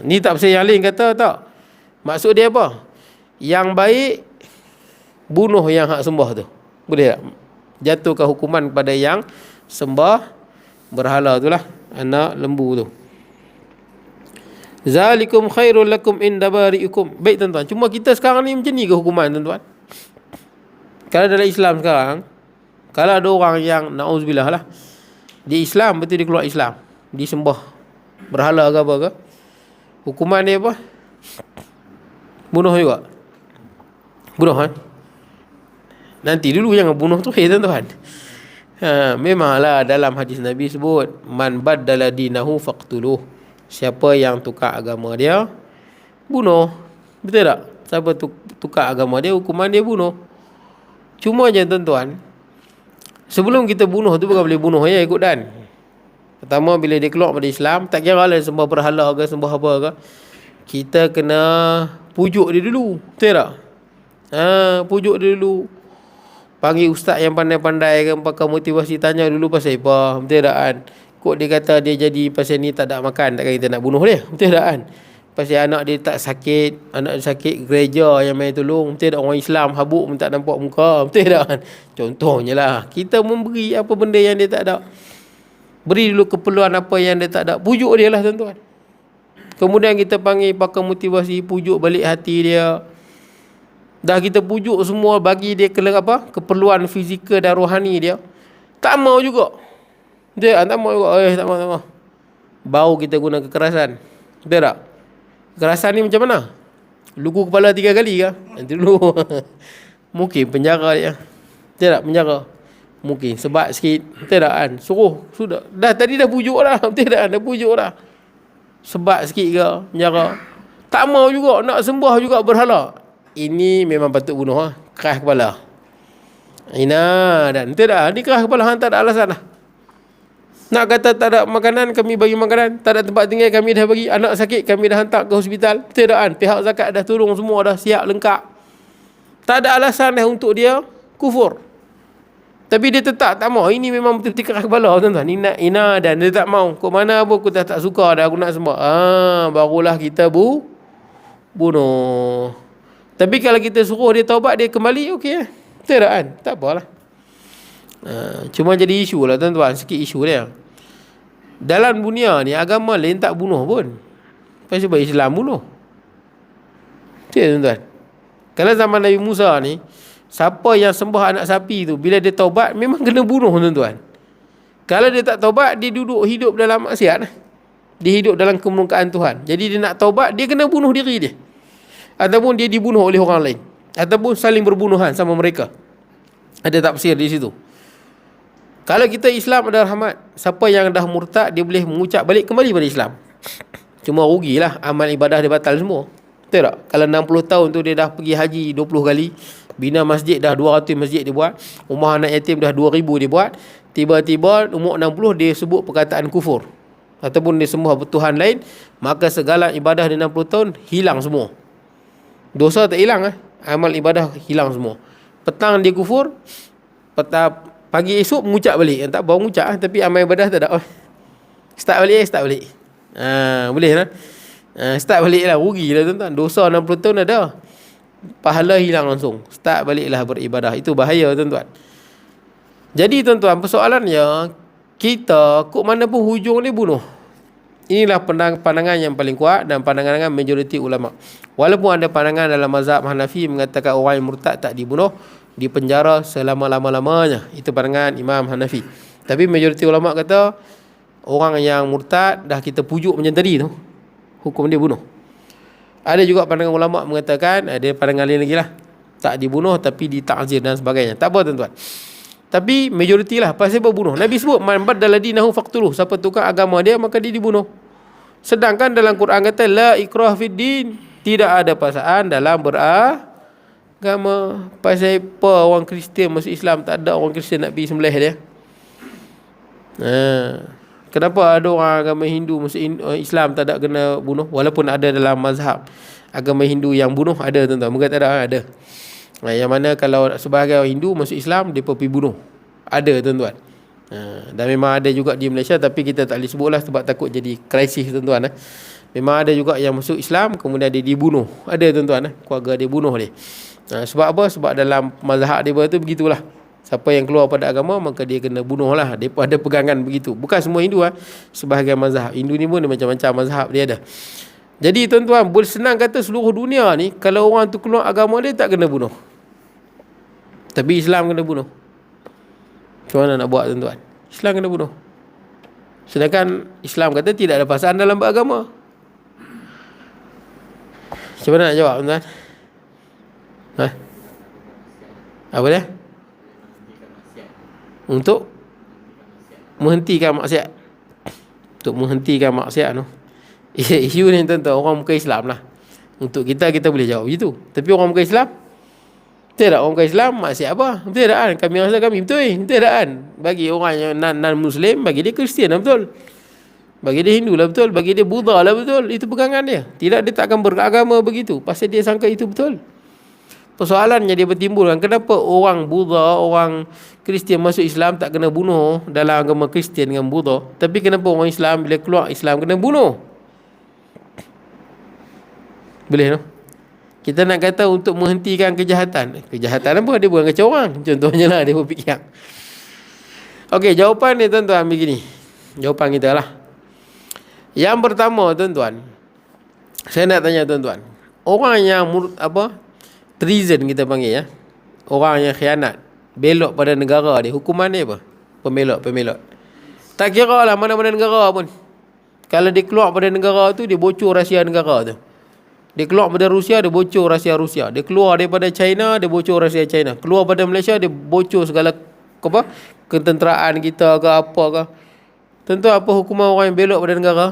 Ni tak pasal yang lain kata tak. Maksud dia apa? Yang baik bunuh yang hak sembah tu. Boleh tak? Jatuhkan hukuman kepada yang sembah berhala tu lah. Anak lembu tu. Zalikum khairul lakum inda bari'ikum. Baik tuan-tuan. Cuma kita sekarang ni macam ni ke hukuman tuan-tuan? Kalau dalam Islam sekarang, kalau ada orang yang na'udzubillah lah, dia Islam, betul dia keluar Islam, dia sembah berhala ke apa ke, hukuman dia apa? Bunuh juga. Bunuh Nanti dulu jangan bunuh tu tuan-tuan. Memanglah dalam hadis Nabi sebut, man baddala dinahu faqtuluh. Siapa yang tukar agama dia, bunuh. Betul tak? Siapa tukar agama dia, hukuman dia bunuh. Cuma je tuan-tuan, sebelum kita bunuh tu bukan boleh bunuh ya, ikut dan. Pertama bila dia keluar pada Islam, tak kira lah sembah berhala ke sembah apa ke, kita kena pujuk dia dulu. Betul tak? Pujuk dia dulu. Panggil ustaz yang pandai-pandai kan, pakai motivasi, tanya dulu pasal apa. Betul tak kan? Kok dia kata dia jadi pasal ni tak ada makan, takkan kita nak bunuh dia? Betul tak kan? Pasal anak dia tak sakit, anak dia sakit, gereja yang main tolong. Betul tak? Orang Islam habuk pun tak nampak muka. Betul tak kan? Contohnya lah, kita memberi apa benda yang dia tak ada. Beri dulu keperluan apa yang dia tak ada. Pujuk dia lah tuan-tuan. Kemudian kita panggil, pakai motivasi, pujuk balik hati dia. Dah kita pujuk semua, bagi dia keperluan fizikal dan rohani dia, tak mau juga. Dia tak mau juga. Tak mau. Bau kita guna kekerasan. Betul tak? Kekerasan ni macam mana? Lugu kepala 3 kali ke? Nanti dulu. Mungkin penjara dia. Betul tak? Penjara. Mungkin sebat sikit. Betul tak kan? Suruh. Sudah. Tadi dah pujuk dah. Betul tak kan? Dah pujuk dah. Sebat sikit ke? Penjara. Tak mau juga. Nak sembah juga berhala. Ini memang patut bunuh. Keras kepala. Dan betul tak? Ni keras kepala. Tak ada alasan lah. Nak kata tak ada makanan, kami bagi makanan. Tak ada tempat tinggal, kami dah bagi. Anak sakit, kami dah hantar ke hospital. Betul tak kan? Pihak zakat dah tolong semua, dah siap lengkap. Tak ada alasan dah untuk dia kufur. Tapi dia tetap tak mau. Ini memang betul-betul keras kepala tuan-tuan. Ina dan dia tak mau. Kok mana pun aku tak suka dah, aku nak sembah. Barulah kita bunuh. Tapi kalau kita suruh dia taubat, dia kembali, okey lah. Betul tak kan? Tak apalah. Cuma jadi isu lah tuan-tuan, sikit isu dia. Dalam dunia ni agama lain tak bunuh pun. Sebab Islam bunuh. Betul tuan-tuan. Kalau zaman Nabi Musa ni, siapa yang sembah anak sapi tu, bila dia taubat memang kena bunuh tuan-tuan. Kalau dia tak taubat, dia duduk hidup dalam maksiat. Dia hidup dalam kemurkaan Tuhan. Jadi dia nak taubat, dia kena bunuh diri dia. Ataupun dia dibunuh oleh orang lain. Ataupun saling berbunuhan sama mereka. Ada tafsir di situ. Kalau kita Islam ada rahmat, siapa yang dah murtad, dia boleh mengucap balik kembali pada Islam. Cuma rugilah, amal ibadah dia batal semua. Betul tak? Kalau 60 tahun tu dia dah pergi haji 20 kali, bina masjid dah 200 masjid dia buat, rumah anak yatim dah 2000 dia buat, tiba-tiba umur 60 dia sebut perkataan kufur ataupun dia sembah Tuhan lain, maka segala ibadah dia 60 tahun hilang semua. Dosa tak hilang, amal ibadah hilang semua. Petang dia kufur, pagi esok mengucap balik. Yang tak bawa mengucap, tapi amal ibadah tak ada. Start balik. Boleh lah. Start balik lah. Rugi lah tuan-tuan. Dosa 60 tahun ada, pahala hilang langsung. Start baliklah beribadah. Itu bahaya tuan-tuan. Jadi tuan-tuan, persoalannya, kita kok mana pun hujung ni bunuh. Inilah pandangan yang paling kuat dan pandangan majoriti ulama. Walaupun ada pandangan dalam mazhab Hanafi mengatakan orang yang murtad tak dibunuh, dipenjara selama-lama-lamanya. Itu pandangan Imam Hanafi. Tapi majoriti ulama kata orang yang murtad dah kita pujuk macam tadi tu, hukum dia bunuh. Ada juga pandangan ulama mengatakan, ada pandangan lain lagi lah, tak dibunuh tapi ditakzir dan sebagainya. Tak apa tuan-tuan. Tapi majoriti lah pasal berbunuh. Nabi sebut man baddala dinahu faqtuluh. Siapa tukar agama dia maka dia dibunuh. Sedangkan dalam Quran kata la ikrah fid din, tidak ada paksaan dalam beragama. Pasal apa orang Kristian masuk Islam, tak ada orang Kristian nak pergi sembelih dia. Kenapa ada orang agama Hindu masuk Islam tak ada kena bunuh? Walaupun ada dalam mazhab agama Hindu yang bunuh, ada tuan-tuan. Bukan tak ada, ada. Yang mana kalau sebahagian orang Hindu masuk Islam, dia pergi bunuh. Ada tuan-tuan. Dan memang ada juga di Malaysia, tapi kita tak boleh sebutlah sebab takut jadi krisis tuan-tuan. Memang ada juga yang masuk Islam kemudian dia dibunuh. Ada tuan-tuan, keluarga dia bunuh dia. Sebab apa? Sebab dalam mazhab dia tu begitulah. Siapa yang keluar pada agama maka dia kena bunuh lah. Dia ada pegangan begitu. Bukan semua Hindu sebahagian mazhab. Hindu ni pun dia macam-macam mazhab dia ada. Jadi tuan-tuan, boleh senang kata seluruh dunia ni, kalau orang tu keluar agama dia tak kena bunuh, tapi Islam kena bunuh. Macam mana nak buat tuan-tuan? Islam kena bunuh. Sedangkan Islam kata tidak ada paksaan dalam beragama. Macam mana nak jawab tuan-tuan? Apa dia? Untuk menghentikan maksiat. Untuk menghentikan maksiat tu. Isu ni tuan-tuan, orang bukan Islam lah. Untuk kita boleh jawab begitu. Tapi orang bukan Islam, betul tak? Orang bukan Islam maksiat apa? Betul tak kan? Kami rasa kami betul tak kan? Bagi orang yang non-Muslim, bagi dia Kristian lah betul, bagi dia Hindu lah betul, bagi dia Buddha lah betul. Itu pegangan dia. Tidak, dia tak akan beragama begitu pasal dia sangka itu betul. Persoalannya dia bertimbulkan, kenapa orang Buddha, orang Kristian masuk Islam tak kena bunuh dalam agama Kristian dengan Buddha, tapi kenapa orang Islam bila keluar Islam kena bunuh? Boleh no? Kita nak kata untuk menghentikan kejahatan. Kejahatan apa? Dia bukan kacau orang. Contohnya lah, dia berfikir. Okey, jawapan ni tuan-tuan begini. Jawapan kita lah. Yang pertama tuan-tuan, saya nak tanya tuan-tuan, orang yang treason kita panggil orang yang khianat, belok pada negara dia, hukuman dia apa? Pemelot. Tak kira lah mana-mana negara pun. Kalau dia keluar pada negara tu, dia bocor rahsia negara tu. Dia keluar pada Rusia, dia bocor rahsia Rusia. Dia keluar daripada China, dia bocor rahsia China. Keluar pada Malaysia, dia bocor segala ketenteraan kita ke apa ke. Tentu apa hukuman orang yang belok pada negara?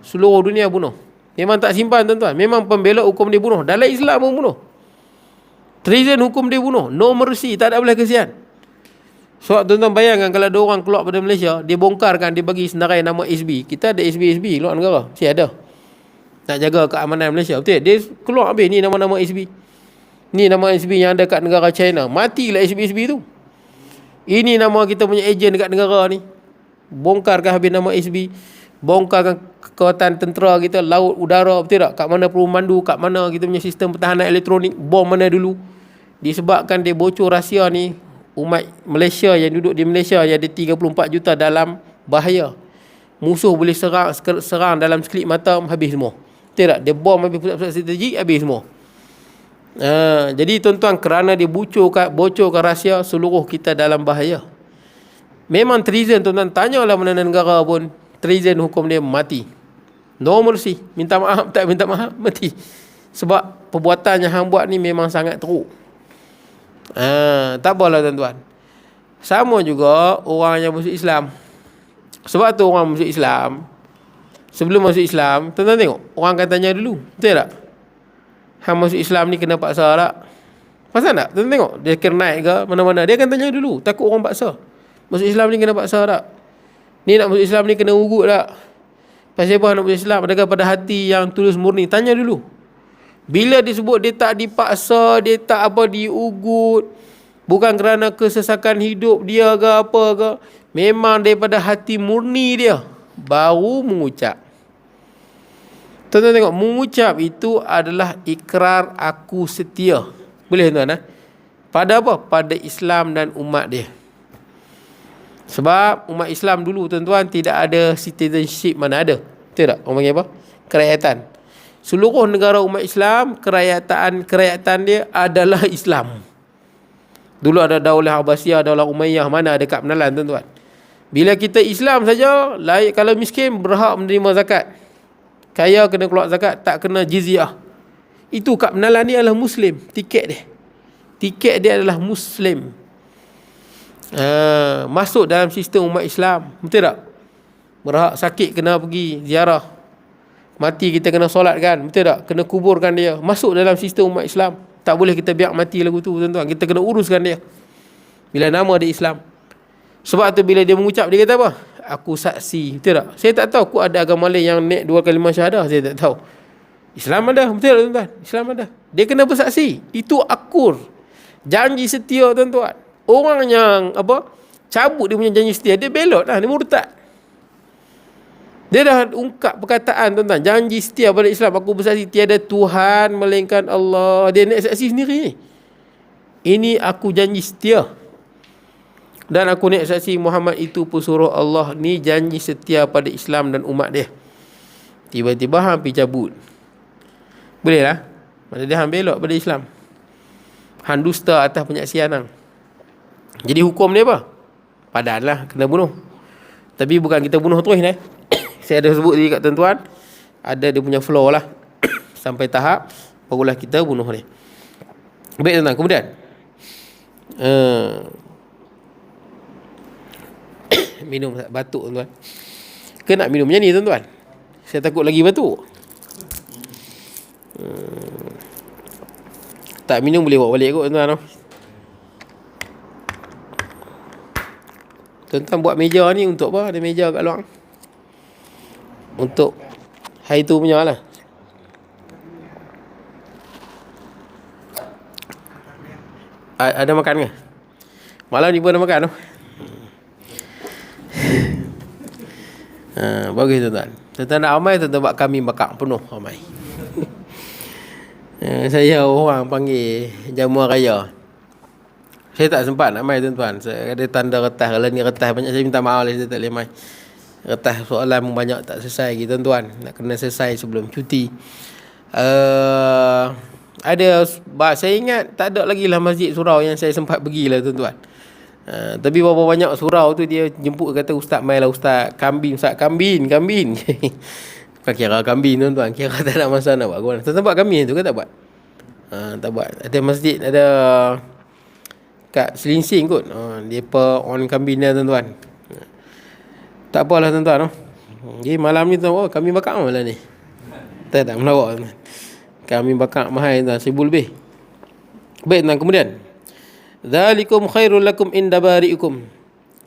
Seluruh dunia bunuh. Memang tak simpan tuan-tuan. Memang pembelok hukum dia bunuh. Dalam Islam pun bunuh. Treason hukum dia bunuh. No mercy, tak ada belas kasihan. Sebab tuan-tuan bayangkan kalau ada orang keluar pada Malaysia, dia bongkarkan, dia bagi senarai nama SB. Kita ada SB luar negara. Mesti ada. Nak jaga keamanan Malaysia, betul? Dia keluar habis ni nama-nama SB. Ni nama SB yang ada kat negara China. Matilah SB tu. Ini nama kita punya ejen dekat negara ni. Bongkarkan habis nama SB. bongkarkan kekuatan tentera kita, laut, udara, betul tak? Kat mana perlu mandu, kat mana kita punya sistem pertahanan elektronik, bom mana dulu. Disebabkan dia bocor rahsia ni, umat Malaysia yang duduk di Malaysia yang ada 34 juta dalam bahaya. Musuh boleh serang dalam sekelip mata, habis semua. Betul tak? Dia bom habis pusat-pusat strategik, habis semua. Jadi tuan-tuan, kerana dia bocorkan rahsia, seluruh kita dalam bahaya. Memang treason tuan-tuan, tanyalah mana negara pun, treason hukum dia mati. No mercy. Minta maaf tak minta maaf, mati. Sebab perbuatan yang hang buat ni memang sangat teruk. Tak apalah tuan-tuan. Sama juga orang yang masuk Islam. Sebab tu orang masuk Islam, sebelum masuk Islam, tuan-tuan tengok, orang akan tanya dulu, betul tak? Hang masuk Islam ni kena paksa tak? Pasal tak? Tuan-tuan tengok, dia kena naik ke mana-mana, dia akan tanya dulu, takut orang paksa. Masuk Islam ni kena paksa tak? Ni nak masuk Islam ni kena ugut tak? Pasal apa nak masuk Islam? Adakah pada hati yang tulus murni? Tanya dulu. Bila disebut dia tak dipaksa, dia tak diugut, bukan kerana kesesakan hidup dia ke apa ke, memang daripada hati murni dia, baru mengucap. Tuan-tuan tengok, mengucap itu adalah ikrar aku setia. Boleh tuan-tuan? Pada apa? Pada Islam dan umat dia. Sebab umat Islam dulu tuan-tuan tidak ada citizenship, mana ada. Betul tak? Orang panggil apa? Kerakyatan. Seluruh negara umat Islam, kerakyatan dia adalah Islam. Dulu ada Daulah Abbasiyah, Daulah Umayyah, mana ada kad penalan tuan-tuan. Bila kita Islam saja, layak kalau miskin berhak menerima zakat. Kaya kena keluar zakat, tak kena jizyah. Itu kad penalan ni adalah Muslim, tiket dia. Tiket dia adalah Muslim. Masuk dalam sistem umat Islam, betul tak? Berhak sakit kena pergi ziarah, mati kita kena solatkan, betul tak? Kena kuburkan dia. Masuk dalam sistem umat Islam. Tak boleh kita biar mati lagu tu tuan-tuan. Kita kena uruskan dia bila nama dia Islam. Sebab tu bila dia mengucap, dia kata apa? Aku saksi, betul tak? Saya tak tahu, aku ada agama lain yang naik 2 kalimah syahadah, saya tak tahu. Islam ada, betul tak tuan-tuan? Islam ada. Dia kena bersaksi. Itu akur, janji setia tuan-tuan. Orang yang cabut dia punya janji setia, dia belot lah, dia murtad. Dia dah ungkap perkataan tuan-tuan, janji setia pada Islam, aku bersaksi tiada Tuhan melainkan Allah. Dia nak saksi sendiri. Ini aku janji setia, dan aku nak saksi Muhammad itu pesuruh Allah. Ni janji setia pada Islam dan umat dia. Tiba-tiba hampir cabut. Boleh lah. Mana dia hampir belok pada Islam. Han dusta atas penyaksian hang. Jadi hukum dia apa? Padan lah, kena bunuh. Tapi bukan kita bunuh terus ni. Saya ada sebut tadi kat tuan-tuan, ada dia punya flow lah. Sampai tahap barulah kita bunuh dia. Baik tuan-tuan, kemudian minum batuk tuan-tuan. Ke nak minum macam ni tuan-tuan? Saya takut lagi batuk. Tak minum boleh bawa balik kot tuan-tuan. Tuan-tuan buat meja ni untuk apa? Ada meja kat luar. Untuk hari tu punya lah. Ada makan ke? Malam ni pun ada makan tu. Bagus tuan-tuan. Tuan-tuan nak ramai, tuan-tuan buat kami bakar penuh ramai. Saya orang panggil jamuan raya. Saya tak sempat nak mai tuan-tuan. Saya ada tanda retas. Kalau ni retas banyak, saya minta maaf lah, saya tak boleh mai. Retas soalan pun banyak tak selesai lagi tuan-tuan. Nak kena selesai sebelum cuti. Saya ingat tak ada lagi lah masjid surau yang saya sempat pergi lah tuan-tuan. Tapi berapa banyak surau tu dia jemput, kata ustaz mai lah, ustaz kambing, ustaz kambing. Bukan kira kambing tuan-tuan, kira tak nak masa nak buat. Tuan-tuan buat kambing tu ke tak buat? Tak buat. Ada masjid, ada kat Selinsing kot. Depa on kambing dia tuan-tuan. Tak apalah tuan-tuan. Jadi malam ni tuan, kambing bakar malam ni. Tak melawak tuan. Kambing bakar mahal tuan, 1,000 lebih. Baik tuan, kemudian Dzalikum khairul lakum inda bari'ikum.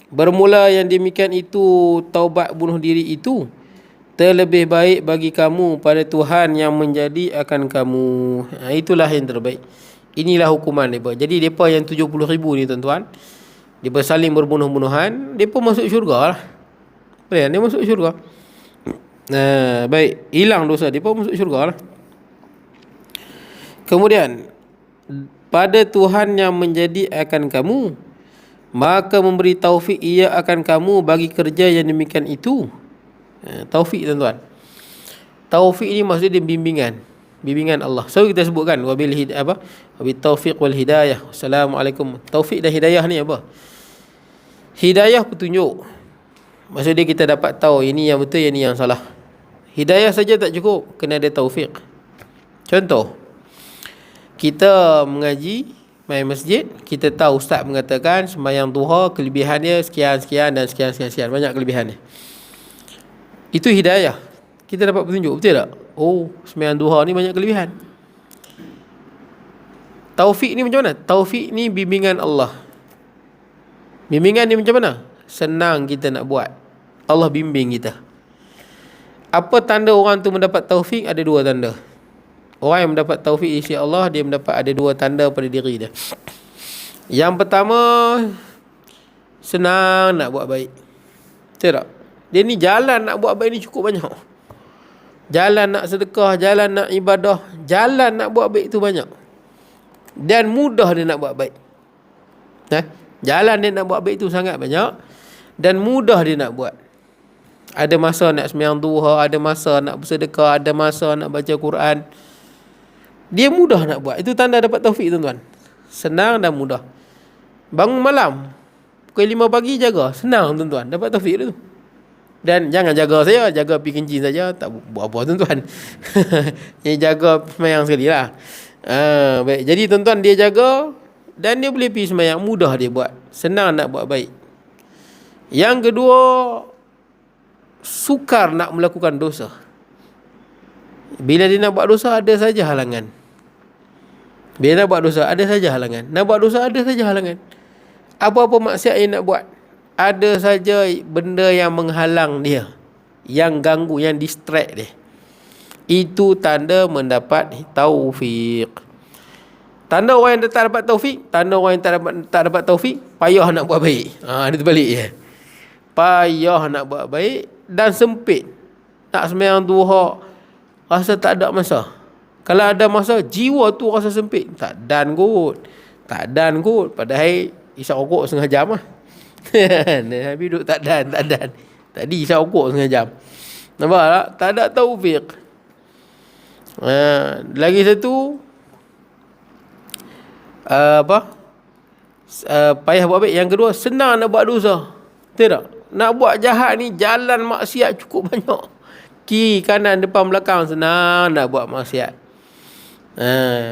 Bermula yang demikian itu, taubat bunuh diri itu terlebih baik bagi kamu pada Tuhan yang menjadi akan kamu. Itulah yang terbaik. Inilah hukuman mereka. Jadi mereka yang 70,000 ni tuan-tuan, mereka saling berbunuh-bunuhan, mereka masuk syurga lah. Boleh, dia masuk syurga. Baik, hilang dosa dia pun masuk syurga lah. Kemudian, pada Tuhan yang menjadi akan kamu, maka memberi taufik ia akan kamu bagi kerja yang demikian itu. Taufik tuan-tuan. Taufik ni maksudnya bimbingan Allah. So kita sebutkan wabil taufiq wal hidayah. Assalamualaikum. Taufik dan hidayah ni apa? Hidayah petunjuk. Maksudnya kita dapat tahu ini yang betul, ini yang salah. Hidayah saja tak cukup, kena ada taufik. Contoh, kita mengaji, main masjid, kita tahu ustaz mengatakan sembahyang duha kelebihannya sekian dan sekian, banyak kelebihannya. Itu hidayah. Kita dapat petunjuk, betul tak? Oh, sembahyang duha ni banyak kelebihan. Taufik ni macam mana? Taufik ni bimbingan Allah. Bimbingan ni macam mana? Senang kita nak buat, Allah bimbing kita. Apa tanda orang tu mendapat taufik? Ada dua tanda. Orang yang mendapat taufik isi Allah, dia mendapat ada dua tanda pada diri dia. Yang pertama, senang nak buat baik. Betul tak? Dia ni jalan nak buat baik ni cukup banyak. Jalan nak sedekah, jalan nak ibadah, jalan nak buat baik tu banyak. Dan mudah dia nak buat baik. Jalan dia nak buat baik tu sangat banyak. Dan mudah dia nak buat. Ada masa nak sembahyang duha, ada masa nak bersedekah, ada masa nak baca Quran. Dia mudah nak buat. Itu tanda dapat taufik tuan-tuan. Senang dan mudah. Bangun malam pukul 5 pagi jaga, senang tuan-tuan, dapat taufik tu. Dan jangan jaga saya, jaga pergi kencing saja, tak buat apa tuan-tuan. Yang jaga sembahyang sekali lah. Baik. Jadi tuan-tuan, dia jaga dan dia boleh pergi sembahyang, mudah dia buat. Senang nak buat baik. Yang kedua, sukar nak melakukan dosa. Bila dia nak buat dosa, ada saja halangan. Bila nak buat dosa, ada saja halangan. Nak buat dosa, ada saja halangan. Apa-apa maksiat yang nak buat, ada saja benda yang menghalang dia, yang ganggu, yang distract dia. Itu tanda mendapat taufik. Tanda orang yang tak dapat taufik, tanda orang yang tak dapat taufik, payah nak buat baik. Dia terbalik je. Payah nak buat baik dan sempit. Nak sembahyang duha, rasa tak ada masa. Kalau ada masa, jiwa tu rasa sempit. Tak dan kot. Padahal isap rokok setengah jam lah. Habis duduk tak dan. Tadi isap rokok setengah jam. Nampak tak? Tak ada taufik. Lagi satu, payah buat baik. Yang kedua, senang nak buat dosa. Betul tak? Nak buat jahat ni, jalan maksiat cukup banyak. Kiri, kanan, depan, belakang, senang nak buat maksiat.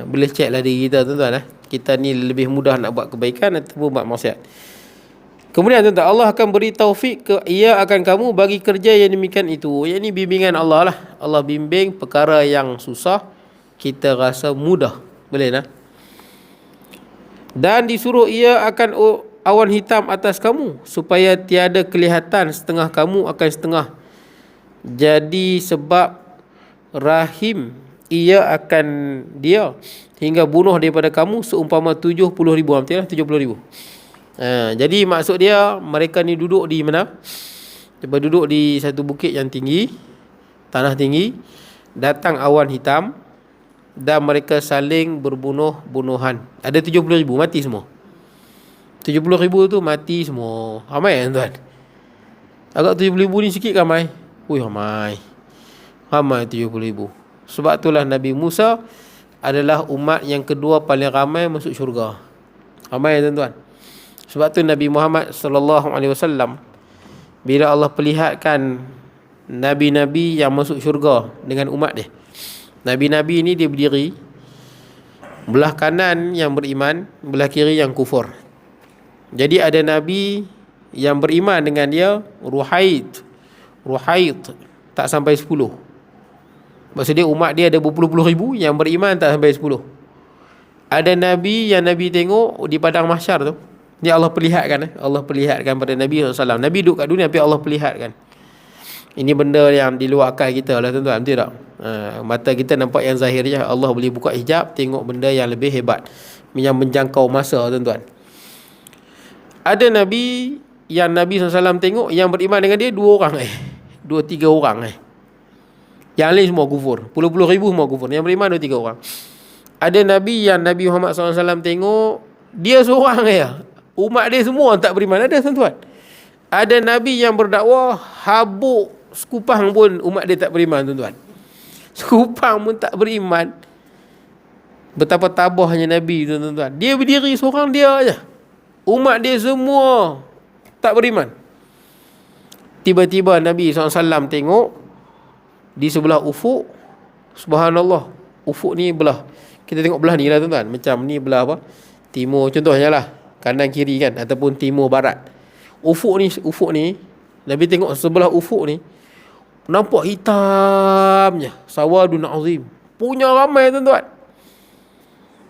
Boleh check lah diri kita tuan-tuan. Kita ni lebih mudah nak buat kebaikan ataupun buat maksiat. Kemudian tuan-tuan, Allah akan beri taufik ia akan kamu bagi kerja yang demikian itu. Yang ni bimbingan Allah lah. Allah bimbing perkara yang susah, kita rasa mudah. Boleh tak? Dan disuruh ia akan awan hitam atas kamu, supaya tiada kelihatan setengah kamu akan setengah. Jadi sebab rahim ia akan dia hingga bunuh daripada kamu seumpama 70,000. Betul lah, 70,000. Jadi maksud dia, mereka ni duduk di mana? Dia duduk di satu bukit yang tinggi, tanah tinggi. Datang awan hitam dan mereka saling berbunuh-bunuhan. Ada 70,000 mati semua. 70,000 tu mati semua. Ramai kan tuan? Agak 70,000 ni sikit kan ramai? Ramai 70,000. Sebab itulah Nabi Musa adalah umat yang kedua paling ramai masuk syurga. Ramai tuan-tuan. Sebab tu Nabi Muhammad sallallahu alaihi wasallam, bila Allah perlihatkan nabi-nabi yang masuk syurga dengan umat dia, nabi-nabi ni dia berdiri, belah kanan yang beriman, belah kiri yang kufur. Jadi ada nabi yang beriman dengan dia, Ruhaid tak sampai 10. Maksudnya umat dia ada berpuluh-puluh ribu, yang beriman tak sampai 10. Ada nabi yang Nabi tengok di padang mahsyar tu, ni Allah perlihatkan pada Nabi SAW. Nabi duduk kat dunia tapi Allah perlihatkan. Ini benda yang di luar akal kita lah tuan-tuan, betul tak? Mata kita nampak yang zahir je. Allah boleh buka hijab, tengok benda yang lebih hebat, yang menjangkau masa tuan-tuan. Ada nabi yang Nabi SAW tengok, yang beriman dengan dia 2 orang 2-3 orang Yang lain semua kufur. Puluh-puluh ribu semua kufur. Yang beriman 2-3 orang. Ada Nabi yang Nabi Muhammad SAW tengok, dia seorang ya. Umat dia semua tak beriman. Ada tuan-tuan. Ada Nabi yang berdakwah, habuk sekupang pun umat dia tak beriman, tuan-tuan. Sekupang pun tak beriman. Betapa tabahnya Nabi, tuan-tuan. Dia berdiri seorang dia aja. Umat dia semua tak beriman. Tiba-tiba Nabi SAW tengok di sebelah ufuk, subhanallah, ufuk ni belah. Kita tengok belah ni lah, tuan-tuan. Macam ni belah apa? Timur contohnya lah, kanan kiri kan, ataupun timur barat. Ufuk ni Nabi tengok sebelah ufuk ni nampak hitamnya, sawadun azim, punya ramai, tuan-tuan.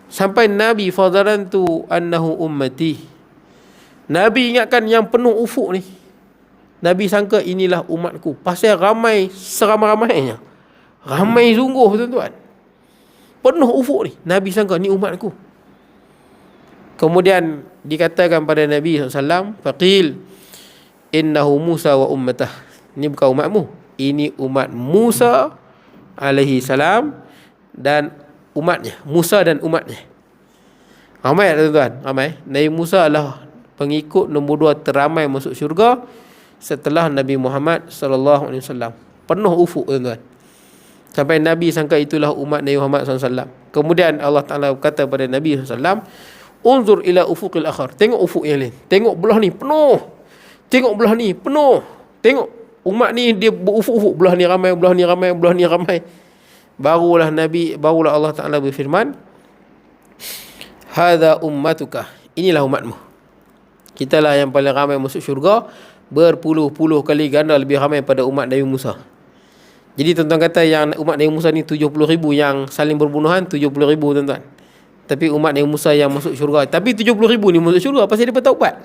Sampai Nabi fadarantu annahu ummati. Nabi ingatkan yang penuh ufuk ni, Nabi sangka inilah umatku. Pasal ramai, seramai-ramainya, ramai sungguh, tuan-tuan. Penuh ufuk ni, Nabi sangka ni umatku. Kemudian dikatakan pada Nabi SAW, faqil innahu Musa wa ummatah. Ini bukan umatmu, ini umat Musa alaihi salam dan umatnya. Musa dan umatnya. Ramai tak, tuan-tuan? Ramai. Nabi Musa adalah pengikut nombor 2 teramai masuk syurga setelah Nabi Muhammad SAW. Penuh ufuk, tuan-tuan. Sampai Nabi sangka itulah umat Nabi Muhammad SAW. Kemudian Allah Ta'ala kata pada Nabi SAW, unzur ila ufuqil akhar. Tengok ufuk yang lain. Tengok belah ni penuh. Tengok belah ni penuh. Tengok umat ni dia berufuk-ufuk. Belah ni ramai, belah ni ramai, belah ni ramai. Barulah Allah Ta'ala berfirman, hadza ummatuka. Inilah umatmu. Kitalah yang paling ramai masuk syurga, berpuluh-puluh kali ganda lebih ramai pada umat Nabi Musa. Jadi tuan-tuan kata yang umat Nabi Musa ni 70,000 yang saling berbunuhan, 70,000, tuan-tuan. Tapi umat Nabi Musa yang masuk syurga, tapi 70,000 ni masuk syurga pasal mereka taubat.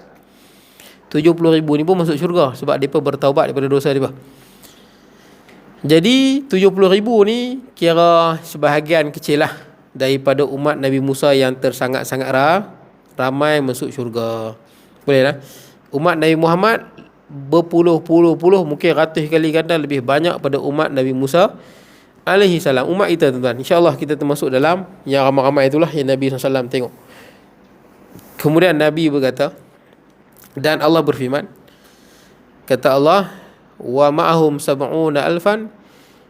70,000 ni pun masuk syurga sebab mereka bertaubat daripada dosa mereka. Jadi 70,000 ni kira sebahagian kecil lah daripada umat Nabi Musa yang tersangat-sangat ramai masuk syurga. Boleh lah. Umat Nabi Muhammad berpuluh-puluh, mungkin ratus kali ganda lebih banyak pada umat Nabi Musa alaihi salam. Umat kita, tuan-tuan, insya-Allah kita termasuk dalam yang ramai-ramai itulah yang Nabi SAW tengok. Kemudian Nabi berkata, dan Allah berfirman, kata Allah, wa ma'ahum sab'una alfan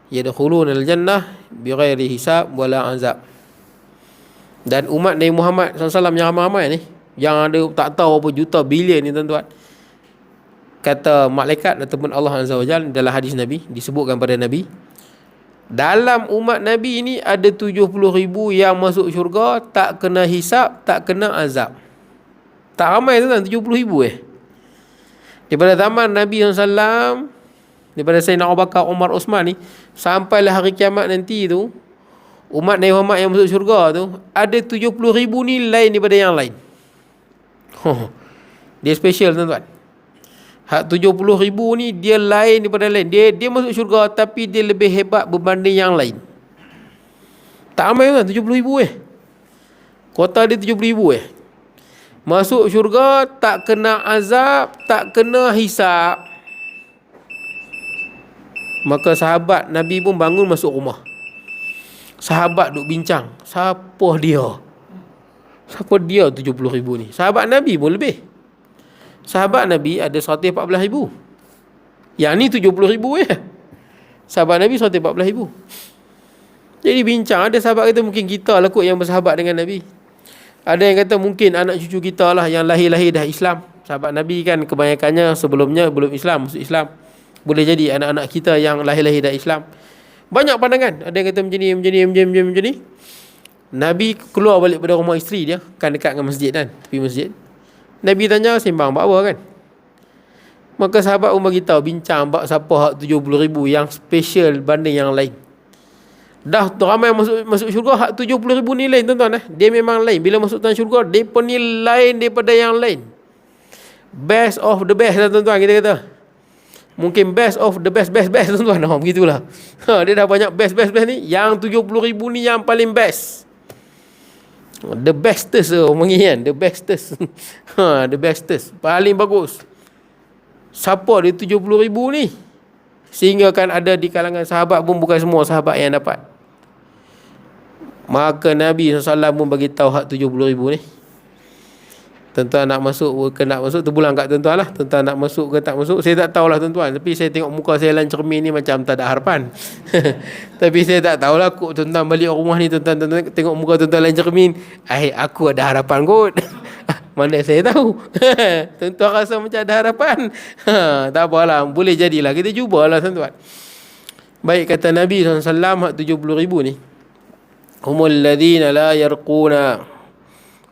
yadkhuluna al-jannah bighairi hisab wala azab. Dan umat Nabi Muhammad SAW yang ramai-ramai ni, yang ada tak tahu apa juta bilion ni, tuan-tuan, kata malaikat ataupun Allah Azza wa Jalla dalam hadis Nabi, disebutkan pada Nabi, dalam umat Nabi ni ada 70,000 yang masuk syurga tak kena hisab, tak kena azab. Tak ramai, tuan-tuan, 70,000 daripada zaman Nabi SAW, daripada Sayyidina Abu Bakar, Umar, Osman ni, sampailah hari kiamat nanti tu, umat Nabi Muhammad yang masuk syurga tu ada 70,000 ni lain daripada yang lain. Dia special, tuan-tuan. Hak 70,000 ni dia lain daripada lain. Dia masuk syurga tapi dia lebih hebat berbanding yang lain. Tak ramai, tuan, 70,000 Kuota dia 70,000 masuk syurga tak kena azab, tak kena hisab. Maka sahabat Nabi pun bangun masuk rumah. Sahabat duk bincang, siapa dia? Siapa dia 70,000 ni? Sahabat Nabi pun lebih. Sahabat Nabi ada 114,000. Yang ni 70,000 Sahabat Nabi 114,000. Jadi bincang, ada sahabat kata mungkin kita lah kot yang bersahabat dengan Nabi. Ada yang kata mungkin anak cucu kita lah yang lahir-lahir dah Islam. Sahabat Nabi kan kebanyakannya sebelumnya belum Islam, masuk Islam. Boleh jadi anak-anak kita yang lahir-lahir dah Islam. Banyak pandangan. Ada yang kata macam ni. Nabi keluar balik pada rumah isteri dia, kan dekat dengan masjid kan, tepi masjid. Nabi tanya, sembang buat apa kan? Maka sahabat pun bagi tahu, bincang bab siapa hak 70,000 yang special banding yang lain. Dah ramai masuk syurga, hak 70,000 ni lain, tuan-tuan. Dia memang lain. Bila masuk dalam syurga, depa ni lain daripada yang lain. Best of the best lah, tuan-tuan, kita kata. Mungkin best of the best, tuan-tuan. Begitulah. Dia dah banyak best ni. Yang 70,000 ni yang paling best. The bestest orang panggil kan. The bestest. The bestest. Paling bagus. Siapa dia 70,000 ni? Sehingga kan ada di kalangan sahabat pun bukan semua sahabat yang dapat. Maka Nabi SAW pun bagi tahu hak 70,000 ni. Tuan-tuan nak masuk ke nak masuk, terpulang kat tuan-tuan lah. Tuan-tuan nak masuk ke tak masuk, saya tak tahulah tuan-tuan. Tapi saya tengok muka saya dalam cermin ni macam tak ada harapan. Tapi saya tak tahulah kok tuan-tuan balik rumah ni, tuan-tuan tengok muka tuan-tuan dalam cermin, aku ada harapan kot. Mana saya tahu. Tuan-tuan rasa macam ada harapan. Tak apalah, boleh jadilah. Kita cubalah tuan-tuan. Baik, kata Nabi SAW, hak 70,000 ni, humul ladhina la yarquna,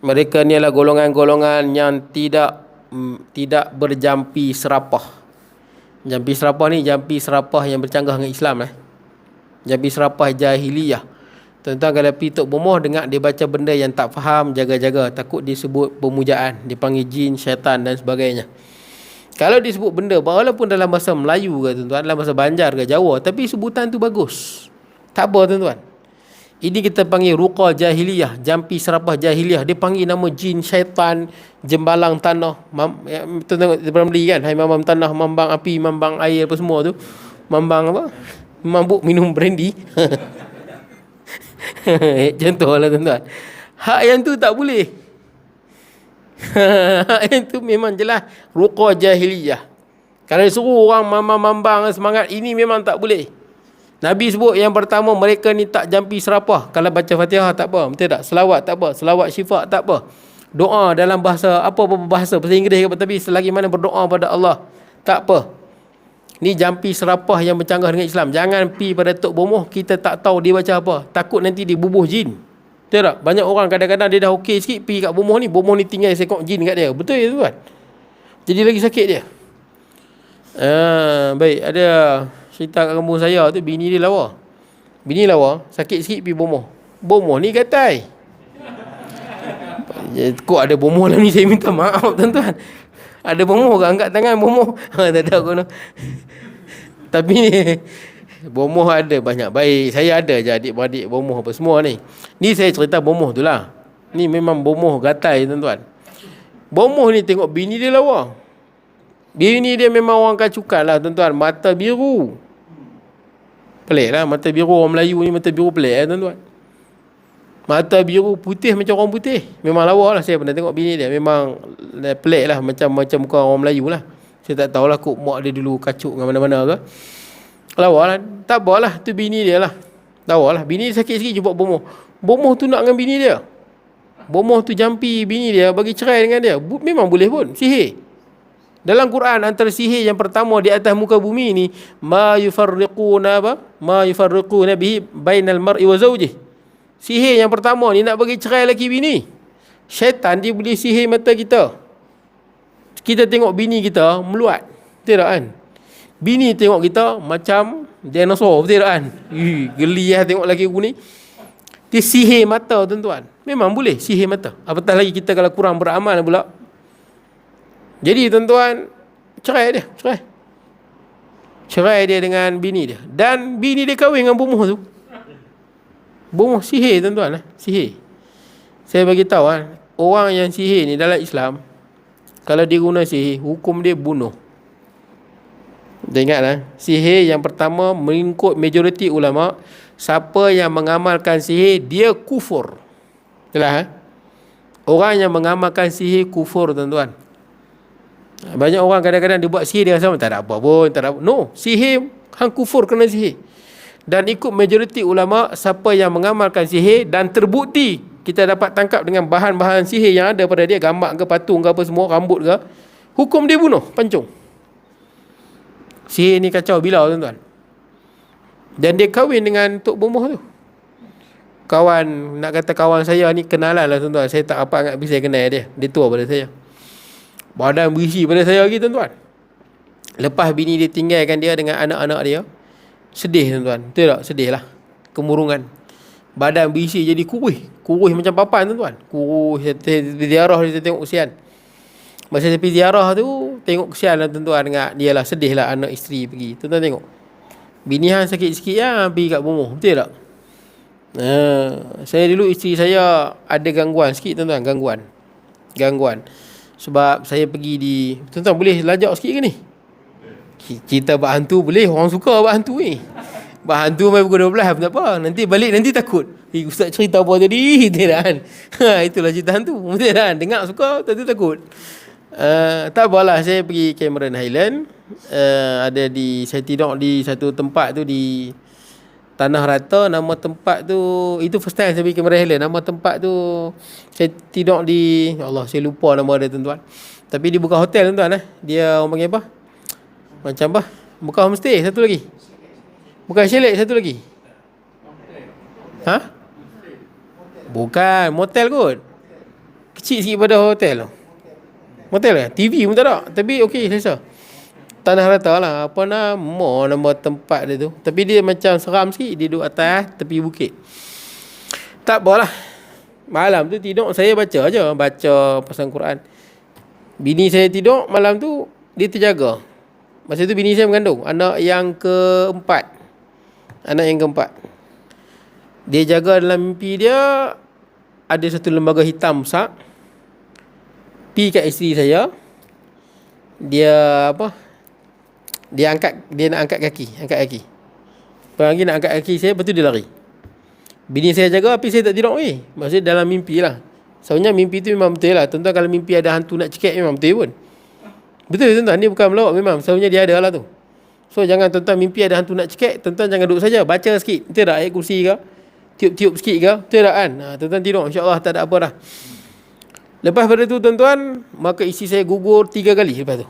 mereka ni adalah golongan-golongan yang tidak berjampi serapah. Jampi serapah ni jampi serapah yang bercanggah dengan Islam Jampi serapah jahiliyah. Tuan-tuan kalau pergi tok bomoh, dengar dia baca benda yang tak faham, jaga-jaga, takut disebut pemujaan, dipanggil jin, syaitan dan sebagainya. Kalau disebut benda walaupun dalam bahasa Melayu ke tuan-tuan, dalam bahasa Banjar ke Jawa, tapi sebutan tu bagus, tak apa tuan-tuan. Ini kita panggil ruqa jahiliyah, jampi serapah jahiliyah. Dia panggil nama jin, syaitan, jembalang tanah. Kita tengok dia pernah beli kan, hai mambang tanah, mambang api, mambang air, apa semua tu. Mambang apa? Mabuk minum brandy. Contohlah tuan-tuan. Hak yang tu tak boleh. Hak yang tu memang jelas ruqa jahiliyah. Kalau suruh orang mambang semangat, ini memang tak boleh. Nabi sebut yang pertama, mereka ni tak jampi serapah. Kalau baca Fatihah tak apa, betul tak? Selawat tak apa, selawat syifa tak apa. Doa dalam bahasa apa-apa bahasa Inggeris ke, tapi selagi mana berdoa pada Allah, tak apa. Ni jampi serapah yang bercanggah dengan Islam. Jangan pi pada tok bomoh, kita tak tahu dia baca apa. Takut nanti dia bubuh jin. Betul tak? Banyak orang kadang-kadang dia dah okey sikit, pergi kat bomoh ni tinggal sekok jin kat dia. Betul ya tuan? Jadi lagi sakit dia. Baik, ada cerita kat kampung saya tu, bini dia lawa. Bini lawa, sakit sikit pergi bomoh. Bomoh ni gatai. Kok ada bomoh dalam ni, saya minta maaf tuan-tuan. Ada bomoh ke, angkat tangan bomoh. Tak ada kono. Tapi ni bomoh ada banyak baik. Saya ada je adik-beradik bomoh apa semua ni. Ni saya cerita bomoh tu lah. Ni memang bomoh gatai tuan-tuan. Bomoh ni tengok bini dia lawa. Bini dia memang orang kacukan lah tuan-tuan. Mata biru. Pelik lah, mata biru orang Melayu ni, mata biru pelik tuan-tuan. Mata biru putih macam orang putih. Memang lawa lah, saya pernah tengok bini dia. Memang pelik lah, macam muka orang Melayu lah. Saya tak tahulah kok mak dia dulu kacuk dengan mana-mana ke. Lawa lah, tak apalah, tu bini dia lah. Lawa lah, bini dia sakit sikit jumpa bomoh. Bomoh tu nak dengan bini dia. Bomoh tu jampi bini dia, bagi cerai dengan dia. Memang boleh pun, sihir. Dalam Quran, antara sihir yang pertama di atas muka bumi ni, ma yufarriquna bihi bainal mar'i wa zawjih. Sihir yang pertama ni nak bagi cerai laki bini. Syaitan dia boleh sihir mata kita. Kita tengok bini kita meluat, betul tak kan? Bini tengok kita macam dinosaur, betul tak kan? Geli lah tengok laki aku ni. Dia sihir mata tuan-tuan. Memang boleh sihir mata. Apatah lagi kita kalau kurang beramal pula. Jadi tuan-tuan, cerai dia dengan bini dia. Dan bini dia kahwin dengan bomoh tu. Bomoh sihir tuan-tuan lah, sihir. Saya bagi tahu orang yang sihir ni dalam Islam, kalau dia guna sihir, hukum dia bunuh. Ingatlah, sihir yang pertama mengikut majoriti ulama, siapa yang mengamalkan sihir dia kufur. Itulah orang yang mengamalkan sihir kufur tuan-tuan. Banyak orang kadang-kadang dia buat sihir dia sama, tak ada apa pun, tak ada apa. No, sihir hang kufur kena sihir. Dan ikut majoriti ulama, siapa yang mengamalkan sihir dan terbukti kita dapat tangkap dengan bahan-bahan sihir yang ada pada dia, gambar ke patung ke apa semua, rambut ke, hukum dia bunuh, pancung. Sihir ni kacau bilau tuan-tuan. Dan dia kahwin dengan tok bomoh tu. Kawan, nak kata kawan saya ni kenalan lah tuan-tuan. Saya tak apa ingat saya kenal dia. Dia tua pada saya. Badan berisi pada saya lagi tuan-tuan. Lepas bini dia tinggalkan dia dengan anak-anak dia, sedih tuan-tuan. Betul tak? Sedih lah. Kemurungan. Badan berisi jadi kurus. Kurus macam papan tuan-tuan. Kurus. Ziarah dia tengok kesian. Masa saya pergi ziarah tu, tengok kesian lah tuan-tuan. Dengan dia lah, sedih lah anak isteri pergi. Tuan-tuan tengok. Bini hang sakit sikit lah pergi kat bomoh. Betul tak? Saya dulu isteri saya ada gangguan sikit tuan-tuan. Gangguan. Sebab saya pergi di, tuan-tuan boleh lajak sikit ke ni? Cerita bab hantu boleh, orang suka bab hantu ni. Bab hantu main pukul 12 tak apa. Nanti balik nanti takut. Ustaz cerita apa tadi? Betul tak kan? Itulah cerita hantu. Betul tak kan? Dengar suka, tentu takut. Tak apalah, saya pergi Cameron Highland. Ada saya tidur di satu tempat tu di Tanah Rata. Nama tempat tu, itu first time saya pergi Cameron Highland. Nama tempat tu saya tidur di, Allah saya lupa nama dia tuan-tuan. Tapi dia bukan hotel tuan-tuan. Dia orang panggil apa? Macam apa? Bukan homestay, satu lagi. Bukan chalet, satu lagi. Ha? Bukan, motel kot. Kecil sikit pada hotel tu. Motel kan? TV pun tak ada. Tapi okey, selesa. Tanah Rata lah. Apa nama tempat dia tu. Tapi dia macam seram sikit. Dia duduk atas tepi bukit. Tak apalah. Malam tu tidur, saya baca je. Baca pasal Quran. Bini saya tidur, malam tu dia terjaga. Masa tu bini saya mengandung. Anak yang keempat. Dia jaga dalam mimpi dia, ada satu lembaga hitam besar. Pi kat isteri saya. Dia nak angkat kaki. Lagi nak angkat kaki saya, lepas tu dia lari. Bini saya jaga, tapi saya tak tidur lagi. Maksudnya dalam mimpi lah. Sebenarnya mimpi tu memang betul lah. Tuan-tuan kalau mimpi ada hantu nak cekik, memang betul pun. Betul tuan-tuan, ni bukan melawak memang. Sebenarnya dia ada lah tu. So jangan tuan-tuan mimpi ada hantu nak cekik, tuan-tuan jangan duduk saja, baca sikit. Betul tak ayat kursi ke? Tiup-tiup sikit ke? Betul tak kan? Tuan-tuan tidur, insya-Allah tak ada apa dah. Lepas pada tu tuan-tuan, maka isteri saya gugur 3 kali lepas tu.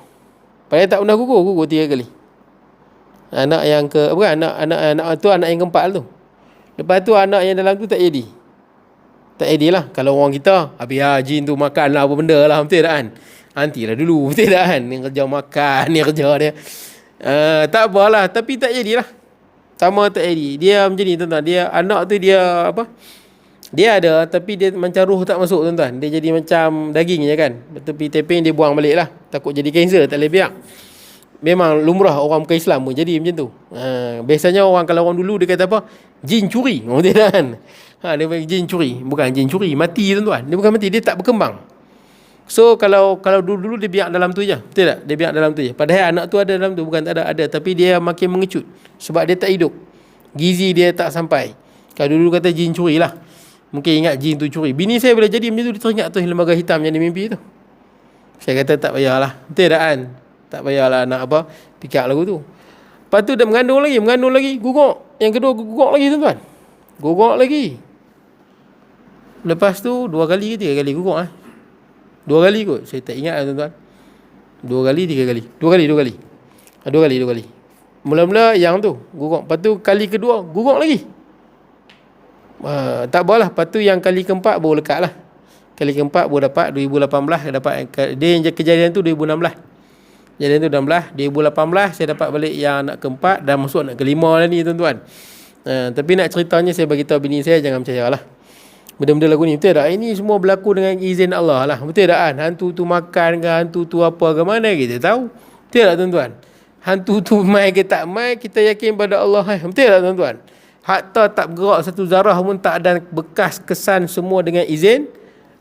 Padahal tak pernah gugur 3 kali. Anak yang anak yang keempat tu. Lepas tu anak yang dalam tu tak jadi. Tak jadi lah. Kalau orang kita, habis jin tu makan lah apa benda lah, betul tak kan? Nantilah dulu, betul tak kan? Ni kerja makan, ni kerja dia. Tak apalah, tapi tak jadilah. Sama tak jadi. Dia macam ni tuan-tuan. Dia anak tu dia apa? Dia ada, tapi dia macam roh tak masuk tuan-tuan. Dia jadi macam daging je kan. Tepi teping dia buang balik lah. Takut jadi kanser, tak boleh biar. Memang lumrah orang bukan Islam pun jadi macam tu. Biasanya kalau orang dulu dia kata apa? Jin curi. Betul tak kan? Dia panggil jin curi. Bukan jin curi, mati tuan-tuan. Dia bukan mati, dia tak berkembang. So kalau dulu dia biar dalam tu je. Betul tak? Dia biar dalam tu je. Padahal anak tu ada dalam tu, bukan tak ada, tapi dia makin mengecut sebab dia tak hidup. Gizi dia tak sampai. Kalau dulu kata jin curi lah. Mungkin ingat jin tu curi. Bini saya bila jadi macam tu, dia teringat tu lembaga hitam yang dia mimpi tu. Saya kata tak payahlah. Betul tak kan? Tak payahlah nak apa, pikir lagu tu. Lepas tu dia mengandung lagi, gugur. Yang kedua gugur lagi tuan-tuan. Gugur lagi. Lepas tu 2 kali ke 3 kali gugur 2 kali kot. Saya tak ingat tuan-tuan. 2 kali 3 kali. 2 kali. Mula-mula yang tu gugur. Lepas tu kali kedua gugur lagi. Tak apalah. Lepas tu yang kali keempat baru lekat lah. Kali keempat baru dapat 2018. Dia kejadian tu 2016. Kejadian tu 2018 saya dapat balik yang anak keempat dan masuk anak kelima dah ni tuan-tuan. Tapi nak ceritanya saya bagi tahu bini saya jangan percayalah. Benda-benda lagu ni betul tak? Ini semua berlaku dengan izin Allah lah. Betul tak kan? Hantu tu makan ke, hantu tu apa ke, mana kita tahu. Betul tak tuan-tuan? Hantu tu mai ke tak mai, kita yakin pada Allah. Betul tak tuan-tuan? Hatta tak bergerak satu zarah pun tak ada bekas kesan, semua dengan izin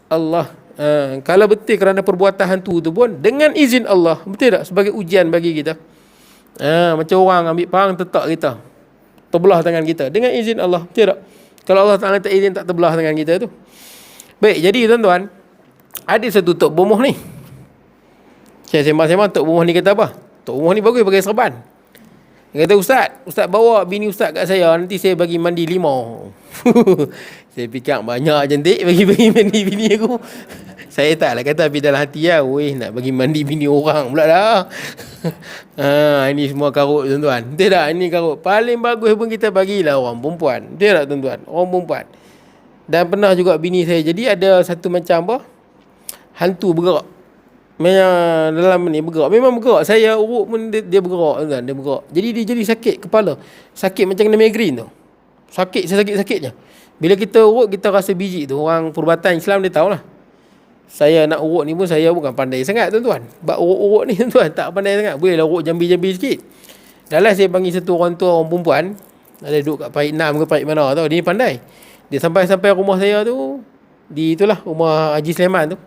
Allah. Kalau betul kerana perbuatan hantu tu pun dengan izin Allah. Betul tak? Sebagai ujian bagi kita. Macam orang ambil parang tetak kita, terbelah tangan kita dengan izin Allah. Betul tak? Kalau Allah Ta'ala tak izin, tak terbelah tangan kita tu. Baik, jadi tuan-tuan, ada satu tok bomoh ni. Saya sembang-sembang, tok bomoh ni kata apa? Tok bomoh ni bagus pakai serban. Dia kata, Ustaz bawa bini Ustaz kat saya, nanti saya bagi mandi 5. Saya fikir banyak cantik bagi mandi bini aku. Saya taklah kata, tapi dalam hati lah, weh nak bagi mandi bini orang pula dah. Ini semua karut tuan-tuan. Betul tak? Ini karut. Paling bagus pun kita bagilah orang perempuan. Betul tak tuan-tuan? Orang perempuan. Dan pernah juga bini saya, jadi ada satu macam apa? Hantu bergerak. Memang dalam ni bergerak. Memang bergerak. Saya urut pun dia bergerak tuan-tuan. Dia bergerak. Jadi dia jadi sakit kepala. Sakit macam kena migraine tu. Sakit-sakitnya. Bila kita urut, kita rasa biji tu. Orang perubatan Islam dia tahulah. Saya nak urut ni pun saya bukan pandai sangat tuan-tuan. Bab urut ni tuan-tuan tak pandai sangat. Bolehlah urut jambi-jambi sikit. Dalam saya panggil satu orang tua, orang perempuan. Ada duduk kat Pahit 6 ke Pahit mana tau. Dia ni pandai. Dia sampai rumah saya tu, di itulah rumah Haji Sulaiman tu.